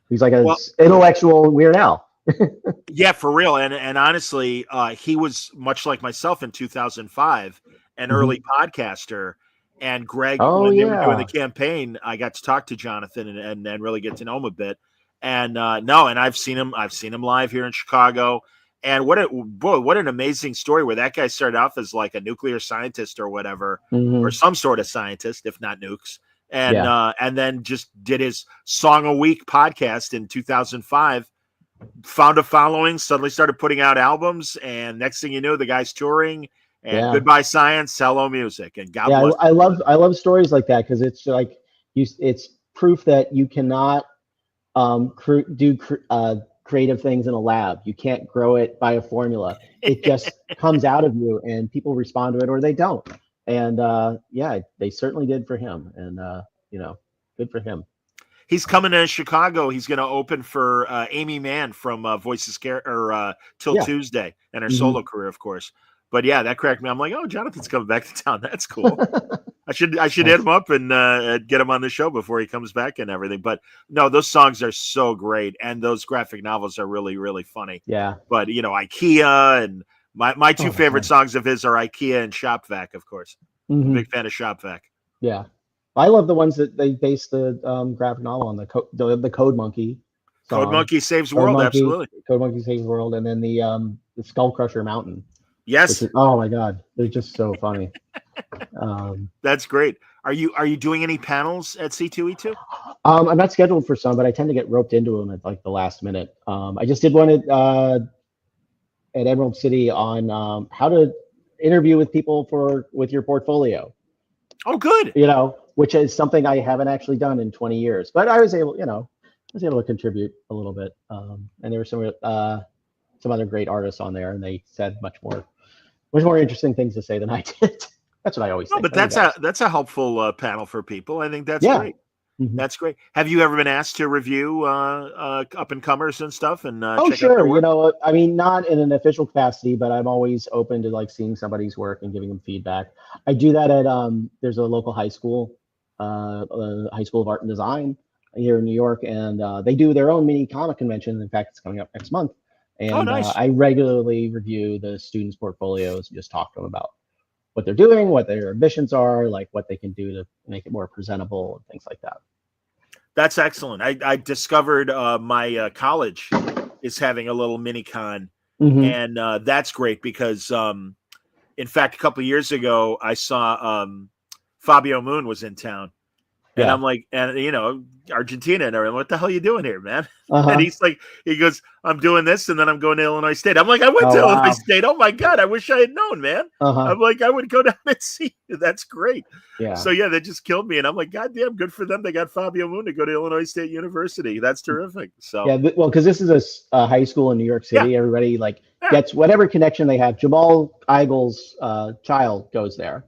He's like an intellectual Weird Al. Yeah, for real. And honestly, he was much like myself in 2005, an early podcaster. And Greg, when they were doing the campaign, I got to talk to Jonathan and really get to know him a bit. And and I've seen him live here in Chicago. And what an amazing story where that guy started off as like a nuclear scientist or whatever, or some sort of scientist, if not nukes. And then just did his Song a Week podcast in 2005, found a following, suddenly started putting out albums. And next thing you know, the guy's touring, and goodbye science, hello music. And God bless. I love stories like that, because it's like it's proof that you cannot do creative things in a lab. You can't grow it by a formula. It just comes out of you, and people respond to it or they don't. And they certainly did for him. And good for him. He's coming to Chicago. He's going to open for Amy Mann from Voices Till Tuesday, and her solo career, of course. But yeah, that cracked me. I'm like, oh, Jonathan's coming back to town. That's cool. I should hit him up and get him on the show before he comes back and everything. But no, those songs are so great, and those graphic novels are really, really funny. Yeah. But IKEA, and my 2 favorite songs of his are IKEA and Shop Vac, of course. I'm a big fan of Shop Vac. Yeah, I love the ones that they based the graphic novel on, the Code Monkey song. Code Monkey Saves the World, absolutely. Code Monkey Saves the World, and then the Skull Crusher Mountain. Yes. Oh my God, they're just so funny. That's great. Are you doing any panels at C2E2? I'm not scheduled for some, but I tend to get roped into them at like the last minute. I just did one at Emerald City on how to interview with people with your portfolio. Oh, good. Which is something I haven't actually done in 20 years, but I was able to contribute a little bit. And there were some other great artists on there, and they said much more interesting things to say than I did. That's what I always think. But that's a helpful panel for people. I think that's great. Mm-hmm. That's great. Have you ever been asked to review up and comers and stuff? And check sure. Out their work? I mean, not in an official capacity, but I'm always open to like seeing somebody's work and giving them feedback. I do that at there's a local high school, High School of Art and Design here in New York, and they do their own mini comic convention. In fact, it's coming up next month. And nice. I regularly review the students' portfolios and just talk to them about what they're doing, what their ambitions are, like what they can do to make it more presentable and things like that. That's excellent. I discovered my college is having a little mini con, and that's great because, in fact, a couple of years ago, I saw Fabio Moon was in town. And I'm like, Argentina and everything, what the hell are you doing here, man? And he goes, I'm doing this, and then I'm going to Illinois State. I'm like, I went to Illinois State. Oh my God, I wish I had known, man. I'm like, I would go down and see you. That's great. Yeah. So that just killed me. And I'm like, God damn, good for them. They got Fabio Moon to go to Illinois State University. That's terrific. So because this is a high school in New York City. Everybody gets whatever connection they have. Jamal Eigel's child goes there.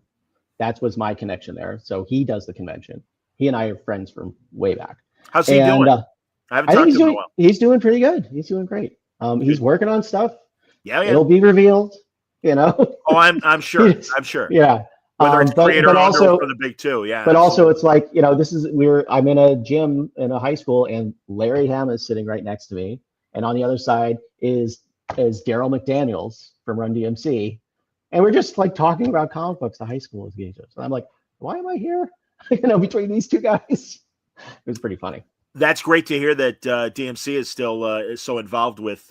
That was my connection there. So he does the convention. He and I are friends from way back. How's he doing? I haven't talked to him in a while. He's doing pretty good. He's doing great. He's working on stuff. Yeah. It'll be revealed, Oh, I'm sure. I'm sure. Yeah. Whether it's creator but also for the big two. Yeah. But also it's like, I'm in a gym in a high school, and Larry Hamm is sitting right next to me. And on the other side is Daryl McDaniels from Run DMC. And we're just like talking about comic books the high school is getting to. And I'm like, why am I here? Between these two guys. It was pretty funny. That's great to hear that DMC is still is so involved with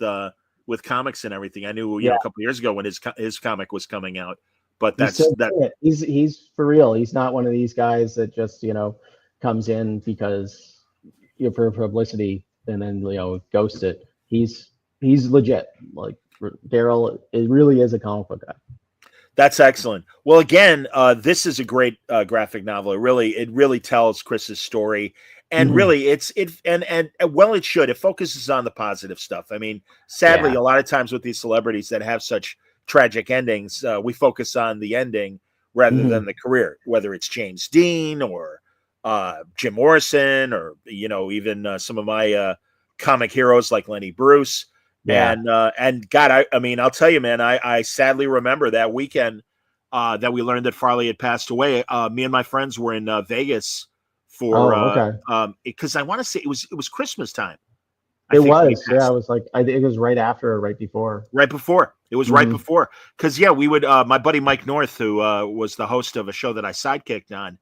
comics and everything. I knew Yeah, a couple years ago when his comic was coming out, but he's that's still that. doing it. He's for real. He's not one of these guys that just comes in because for publicity and then ghosts it. He's legit. Like Daryl, it really is a comic book guy. That's excellent. Well, again, this is a great graphic novel. It really tells Chris's story, and really, and well, it should. It focuses on the positive stuff. I mean, sadly, Yeah. a lot of times with these celebrities that have such tragic endings, we focus on the ending rather than the career. Whether it's James Dean or Jim Morrison, or even some of my comic heroes like Lenny Bruce. Yeah. And God, I mean, I'll tell you, man, I sadly remember that weekend that we learned that Farley had passed away. Me and my friends were in Vegas for okay. Because I want to say it was Christmas time. It was, yeah. It was like I think it was right after or right before. Right before. It was right before. Because we would. My buddy Mike North, who was the host of a show that I sidekicked on,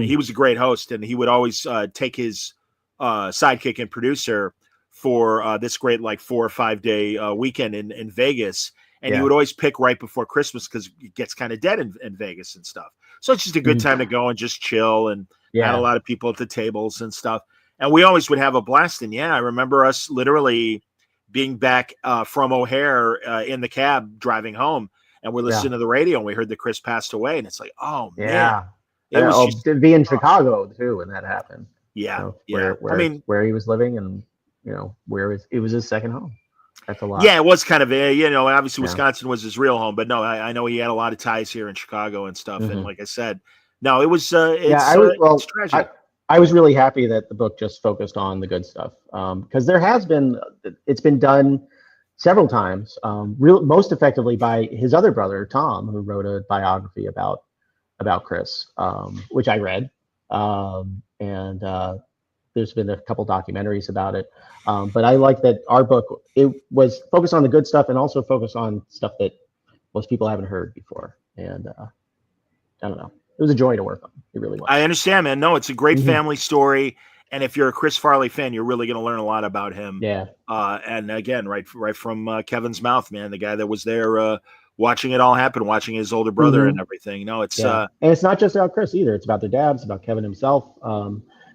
he was a great host, and he would always take his sidekick and producer for this great 4 or 5 day weekend in Vegas. And he would always pick right before Christmas because it gets kind of dead in Vegas and stuff. So it's just a good time to go and just chill and had a lot of people at the tables and stuff. And we always would have a blast. And I remember us literally being back from O'Hare in the cab driving home, and we're listening to the radio and we heard that Chris passed away. And it's like, oh man, it was just, to be in Chicago too when that happened. Yeah, where he was living and where it was his second home. That's a lot. Yeah, it was kind of obviously Wisconsin was his real home, but no, I know he had a lot of ties here in Chicago and stuff. And like I said, no, it was it's tragic. I was really happy that the book just focused on the good stuff, because it's been done several times, most effectively by his other brother Tom, who wrote a biography about Chris, which I read, and there's been a couple documentaries about it. But I like that our book, it was focused on the good stuff and also focused on stuff that most people haven't heard before. And I don't know. It was a joy to work on. It really was. I understand, man. No, it's a great family story. And if you're a Chris Farley fan, you're really going to learn a lot about him. Yeah. And again, right from Kevin's mouth, man, the guy that was there watching it all happen, watching his older brother and everything. No, it's and it's not just about Chris either. It's about their dad. It's about Kevin himself.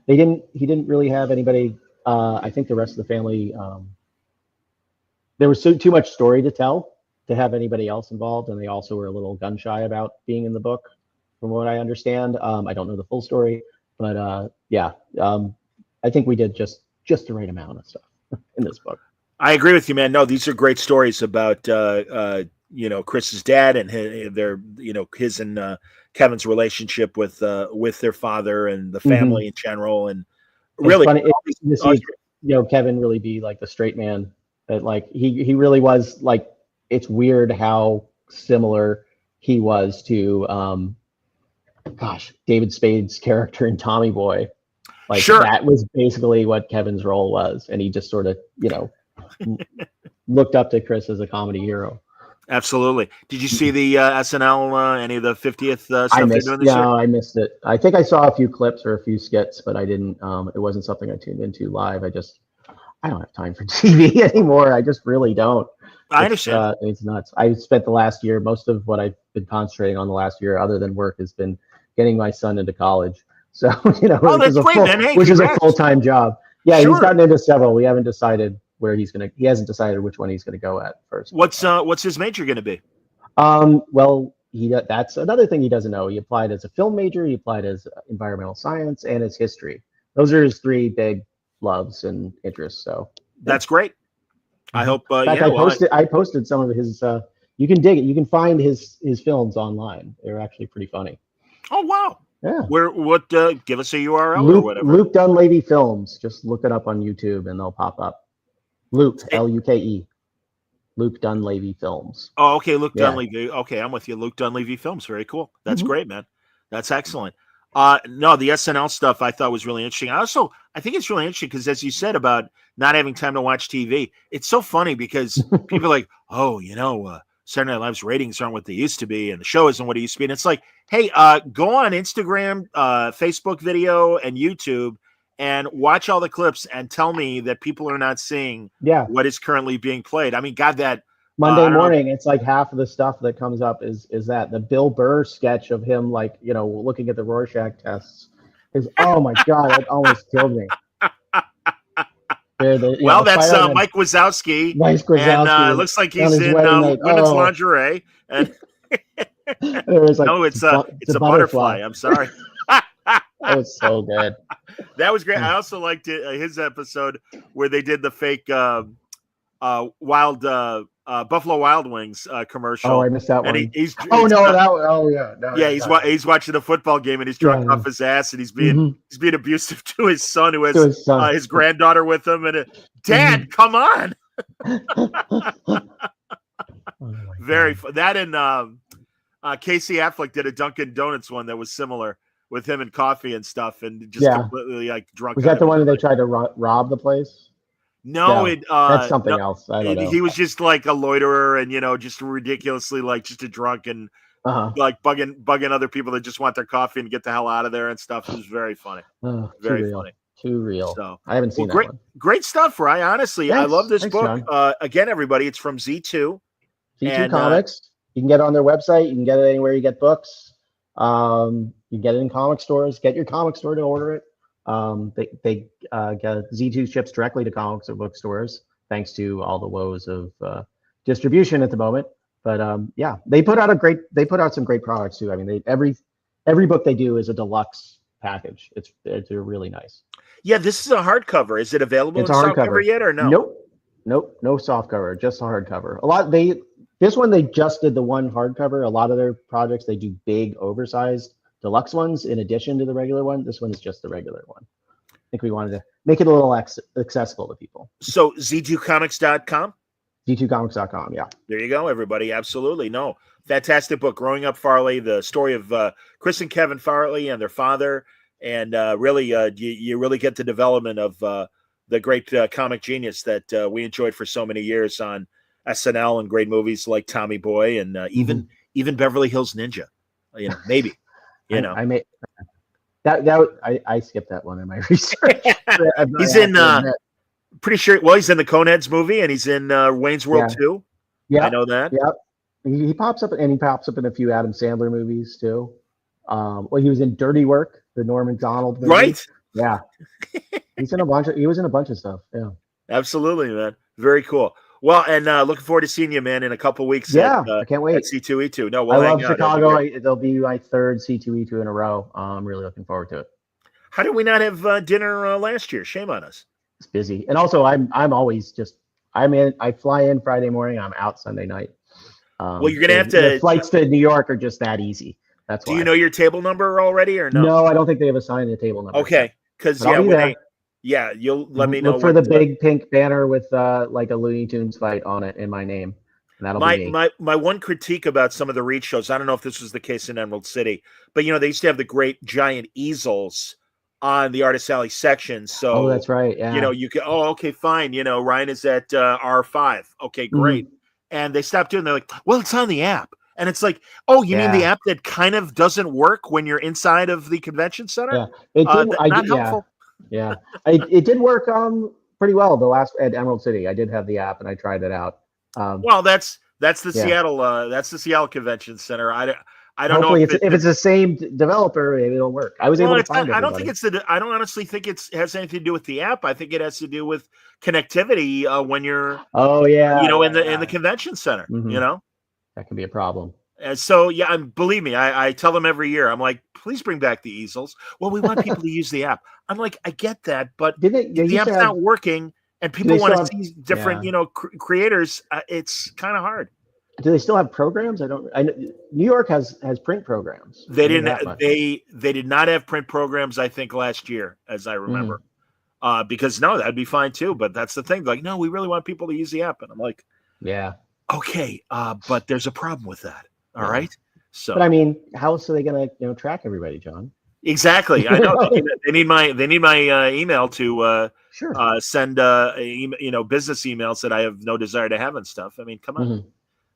He didn't really have anybody. I think the rest of the family, there was too much story to tell to have anybody else involved, and they also were a little gun shy about being in the book, from what I understand. I don't know the full story, but I think we did just the right amount of stuff in this book. I agree with you, man. No, these are great stories about Chris's dad and his and Kevin's relationship with their father and the family in general, and really, it's funny to see, Kevin really be like the straight man that he really was. Like, it's weird how similar he was to David Spade's character in Tommy Boy. That was basically what Kevin's role was, and he just sort of looked up to Chris as a comedy hero. Absolutely. Did you see the SNL, any of the 50th stuff they're doing this year? I missed it. I think I saw a few clips or a few skits, but I didn't. It wasn't something I tuned into live. I don't have time for TV anymore. I just really don't. I understand. It's nuts. I spent the last year, most of what I've been concentrating on the last year, other than work, has been getting my son into college. So, which is a full-time job. Yeah, sure. He's gotten into several. We haven't decided where he hasn't decided which one he's going to go at first. What's his major going to be? Well, that's another thing he doesn't know. He applied as a film major, he applied as environmental science, and as history. Those are his three big loves and interests. So that's great. I hope. In fact, I posted some of his. You can dig it. You can find his films online. They're actually pretty funny. Oh wow! Yeah. What? Give us a URL or whatever. Luke Dunlavey Films. Just look it up on YouTube and they'll pop up. Luke, Luke, Luke Dunlavey Films. Oh, okay. Luke Dunlavey. Okay, I'm with you. Luke Dunlavey Films. Very cool. That's great, man. That's excellent. No, the SNL stuff I thought was really interesting. I think it's really interesting because, as you said about not having time to watch TV, it's so funny because people are like, oh, Saturday Night Live's ratings aren't what they used to be, and the show isn't what it used to be. And it's like, hey, go on Instagram, Facebook video, and YouTube, and watch all the clips and tell me that people are not seeing what is currently being played. I mean, God, that Monday morning, it's like half of the stuff that comes up is that the Bill Burr sketch of him, like, looking at the Rorschach tests is, oh my God, it almost killed me. That's Mike Wazowski. And it looks like he's in women's lingerie. And no, it's a butterfly. I'm sorry. That was so good. That was great. I also liked his episode where they did the fake Buffalo Wild Wings commercial. Oh, I missed that one. He's watching a football game and he's drunk off his ass and he's being abusive to his son who has his granddaughter with him and Dad, come on. Very fun. That and Casey Affleck did a Dunkin' Donuts one that was similar with him and coffee and stuff and just completely like drunk. Was that the one that they tried to rob the place? No, that's something else. I don't know. He was just like a loiterer and just ridiculously like just a drunk and like bugging other people that just want their coffee and get the hell out of there and stuff. It was very funny. Very funny. Too real. So I haven't seen that one. Great stuff, Rye. Honestly, I love this book. Again, everybody, it's from Z2. Z2 Comics. You can get it on their website. You can get it anywhere you get books. You can get it in comic stores. Get your comic store to order it. They get Z2 ships directly to comics or bookstores, thanks to all the woes of distribution at the moment. But they put out some great products too. I mean, every book they do is a deluxe package. They're really nice. Yeah, this is a hardcover. Is it available in softcover yet or no? Nope, no softcover, just a hardcover. This one they just did the one hardcover. A lot of their projects they do big, oversized deluxe ones in addition to the regular one. This one is just the regular one. I think we wanted to make it a little accessible to people. So z2comics.com? z2comics.com, yeah. There you go, everybody. Absolutely. No, fantastic book. Growing Up Farley, the story of Chris and Kevin Farley and their father. And really, you really get the development of the great comic genius that we enjoyed for so many years on SNL and great movies like Tommy Boy and even Beverly Hills Ninja. Maybe. I skipped that one in my research. He's in pretty sure. Well, he's in the Coneheads movie, and he's in Wayne's World 2. Yeah, I know that. Yep, he pops up, and he pops up in a few Adam Sandler movies too. He was in Dirty Work, the Norm Macdonald movie. Right? Yeah, he was in a bunch of stuff. Yeah, absolutely, man. Very cool. Well, and looking forward to seeing you, man, in a couple weeks. Yeah, I can't wait. At C2E2. No, I love Chicago. It'll be my third C2E2 in a row. I'm really looking forward to it. How did we not have dinner last year? Shame on us. It's busy, and also I'm always I fly in Friday morning. I'm out Sunday night. Well, you're gonna have to. The flights to New York are just that easy. That's why. Do you know your table number already or no? No, I don't think they have assigned a table number. Okay, because you'll let me know. Look for the big pink banner with like a Looney Tunes fight on it in my name. And that'll be me. My one critique about some of the Reed shows, I don't know if this was the case in Emerald City, but they used to have the great giant easels on the Artist Alley section. So that's right. Yeah. You can okay, fine. Ryan is at R5. Okay, great. And they stopped doing. They're like, well, it's on the app. And it's like, you mean the app that kind of doesn't work when you're inside of the convention center? Yeah, it did. Not helpful. Yeah, it did work pretty well at Emerald City. I did have the app and I tried it out. Well, that's the Seattle Seattle Convention Center. I don't know if it's the same developer, maybe it'll work. I was able to find it. I don't honestly think it has anything to do with the app. I think it has to do with connectivity when you're in the convention center. Mm-hmm. That can be a problem. And so, believe me, I tell them every year, I'm like, please bring back the easels. Well, we want people to use the app. I'm like, I get that, but the app's not working and people want to see different, creators. It's kind of hard. Do they still have programs? I know New York has print programs. They didn't. They did not have print programs. I think last year, as I remember, because that'd be fine too. But that's the thing. Like, no, we really want people to use the app, and I'm like, yeah, okay, but there's a problem with that. All right. So, but I mean, how else are they going to track everybody, John? Exactly. I know they need my email to send business emails that I have no desire to have and stuff. I mean, come on.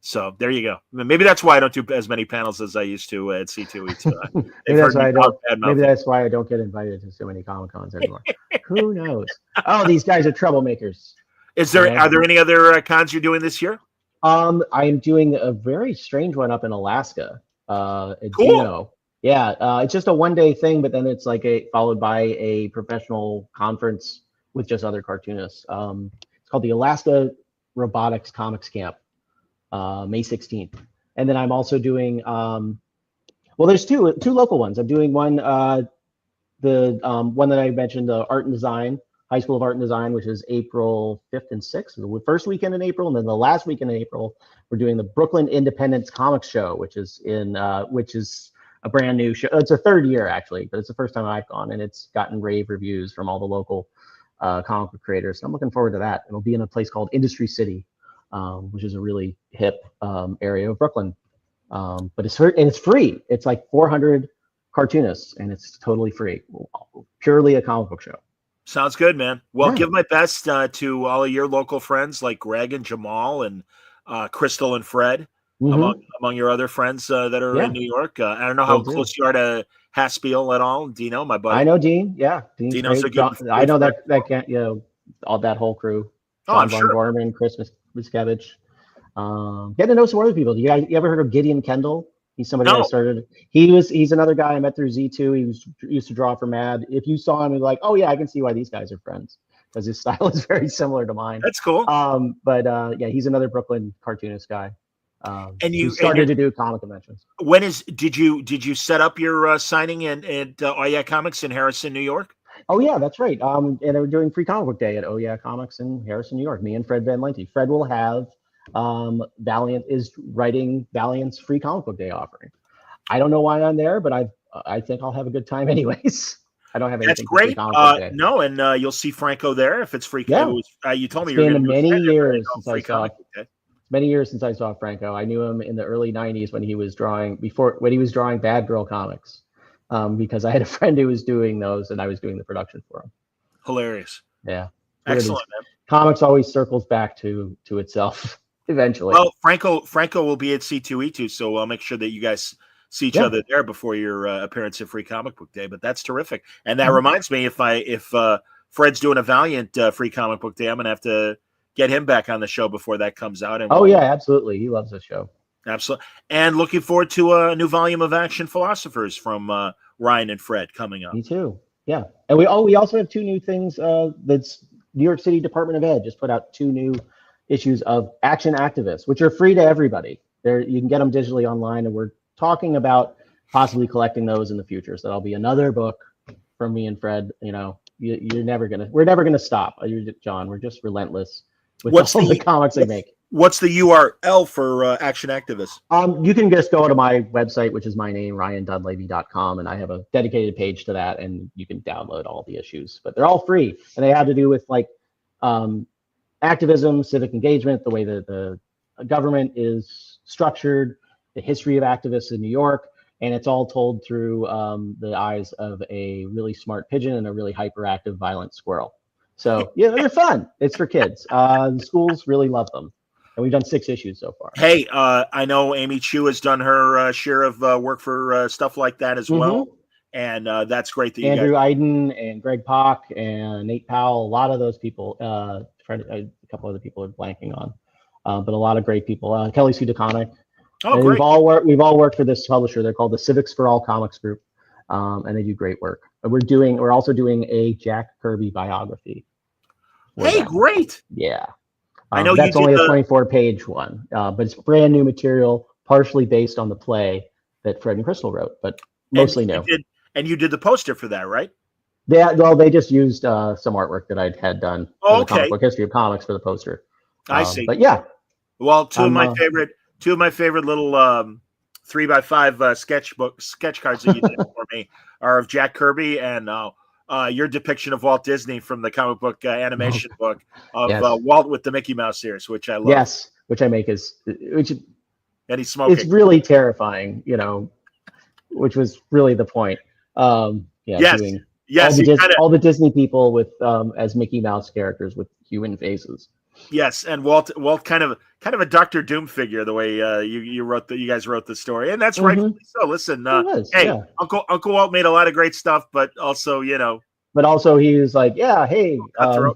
So there you go. Maybe that's why I don't do as many panels as I used to at C2E2. Maybe that's why I don't get invited to so many Comic Cons anymore. Who knows? Oh, these guys are troublemakers. Are there any other cons you're doing this year? I am doing a very strange one up in Alaska. At Cool. Juneau. Yeah, it's just a one-day thing, but then it's like followed by a professional conference with just other cartoonists. It's called the Alaska Robotics Comics Camp, May 16th. And then I'm also doing there's two local ones. I'm doing one, the one that I mentioned, the Art and Design, High School of Art and Design, which is April 5th and 6th, the first weekend in April, and then the last weekend in April, we're doing the Brooklyn Independence Comics Show, which is a brand new show. It's a third year actually, but it's the first time I've gone, and it's gotten rave reviews from all the local comic book creators. So I'm looking forward to that. It'll be in a place called Industry City, which is a really hip area of Brooklyn. But it's free. It's like 400 cartoonists, and it's totally free. Purely a comic book show. Sounds good, man. Well, give my best to all of your local friends like Greg and Jamal and Crystal and Fred, among your other friends that are in New York. I don't know how close you are to Haspiel at all. Dino, my buddy. I know Dean. Yeah, Dino's a good. I know that can't all that whole crew. John Von Gorman, Chris Miskevich. Get to know some other people. You ever heard of Gideon Kendall? He's somebody that started. He's another guy I met through Z2. He used to draw for Mad. If you saw him, you'd be like, oh yeah, I can see why these guys are friends, because his style is very similar to mine. That's cool. But he's another Brooklyn cartoonist guy. And you started to do comic conventions. Did you set up your signing at Oh Yeah Comics in Harrison, New York? Oh yeah, that's right. And we're doing Free Comic Book Day at Oh Yeah Comics in Harrison, New York. Me and Fred Van Lente. Fred will have Valiant is writing Valiant's Free Comic Book Day offering. I don't know why I'm there, but I think I'll have a good time anyways. I don't have anything. That's great. No, and you'll see Franco there if it's free. Yeah. You told me it's been many years since I saw Franco. I knew him in the early '90s when he was drawing Bad Girl comics, because I had a friend who was doing those and I was doing the production for him. Hilarious. Yeah. Excellent, man. Comics always circles back to itself eventually. Well, Franco will be at C2E2, so I'll make sure that you guys see each other there before your appearance at Free Comic Book Day. But that's terrific. And that reminds me, if Fred's doing a Valiant Free Comic Book Day, I'm gonna have to get him back on the show before that comes out. And absolutely. He loves the show. Absolutely. And looking forward to a new volume of Action Philosophers from Ryan and Fred coming up. Me too. Yeah. And we also have two new things. That's New York City Department of Ed just put out 2 new issues of Action Activists, which are free to everybody. You can get them digitally online, and we're talking about possibly collecting those in the future. So that'll be another book from me and Fred. We're never gonna stop. John, we're just relentless with all the comics they make. What's the URL for Action Activists? You can just go to my website, which is my name, ryandunlavey.com, and I have a dedicated page to that, and you can download all the issues. But they're all free, and they have to do with activism, civic engagement, the way that the government is structured, the history of activists in New York, and it's all told through the eyes of a really smart pigeon and a really hyperactive, violent squirrel. So yeah, they're fun. It's for kids. The schools really love them. And we've done 6 issues so far. Hey, I know Amy Chu has done her share of work for stuff like that as well. And that's great that Andrew Iden and Greg Pock and Nate Powell, a lot of those people, a couple other people are blanking on, but a lot of great people. Kelly Sudaconic. Oh, great. We've all worked for this publisher. They're called the Civics for All Comics Group, and they do great work. We're also doing a Jack Kirby biography. Hey, great. Yeah. I know that's only a 24-page one, but it's brand new material, partially based on the play that Fred and Crystal wrote, but mostly new. And you did the poster for that, right? Yeah, well, they just used some artwork that I had done for the comic book history of comics for the poster. I see. But yeah. Well, two of my favorite little 3x5 sketch cards that you did for me are of Jack Kirby and your depiction of Walt Disney from the comic book animation book of Walt with the Mickey Mouse ears, which I love. Yes, which I make and he's smoking. It's really terrifying, which was really the point. Yes, all the Disney people with as Mickey Mouse characters with human faces. Yes, and Walt kind of a Doctor Doom figure, the way you guys wrote the story, and that's rightfully so. Listen, hey, yeah. Uncle Walt made a lot of great stuff, but also But also he was like, yeah, hey, cutthroat.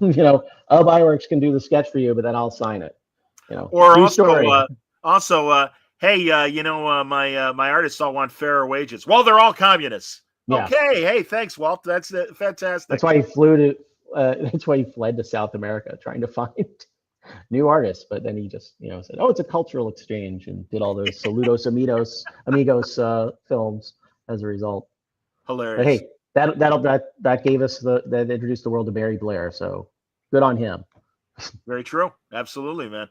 Iwerks can do the sketch for you, but then I'll sign it. Or True story. my artists all want fairer wages. Well, they're all communists. Yeah. Okay, hey, thanks, Walt. That's fantastic. That's why he that's why he fled to South America, trying to find new artists. But then he just, said, "Oh, it's a cultural exchange," and did all those Saludos Amigos films as a result. Hilarious. But hey, that gave us that introduced the world to Barry Blair. So good on him. Very true. Absolutely, man.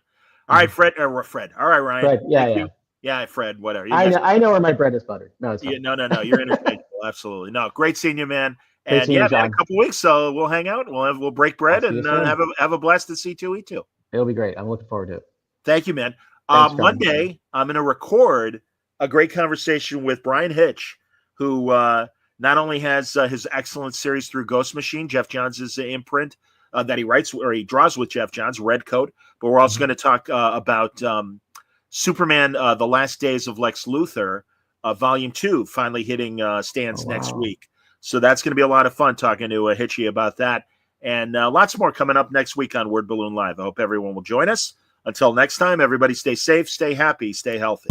All right, Fred. All right, Ryan. Fred, yeah. Yeah, Fred. Whatever. I know where my bread is buttered. No, it's fine. No. You're interchangeable. Absolutely. No, great seeing you, man. Great And seeing you, man, John. a couple weeks, so we'll hang out. We'll break bread and have a blast at C2E2. It'll be great. I'm looking forward to it. Thank you, man. Thanks, Monday, I'm going to record a great conversation with Brian Hitch, who not only has his excellent series through Ghost Machine, Jeff Johns' imprint that he writes or he draws with Jeff Johns, Red Coat, but we're also going to talk about Superman, The Last Days of Lex Luthor, Volume 2, finally hitting stands next week. So that's going to be a lot of fun talking to Hitchy about that. And lots more coming up next week on Word Balloon Live. I hope everyone will join us. Until next time, everybody stay safe, stay happy, stay healthy.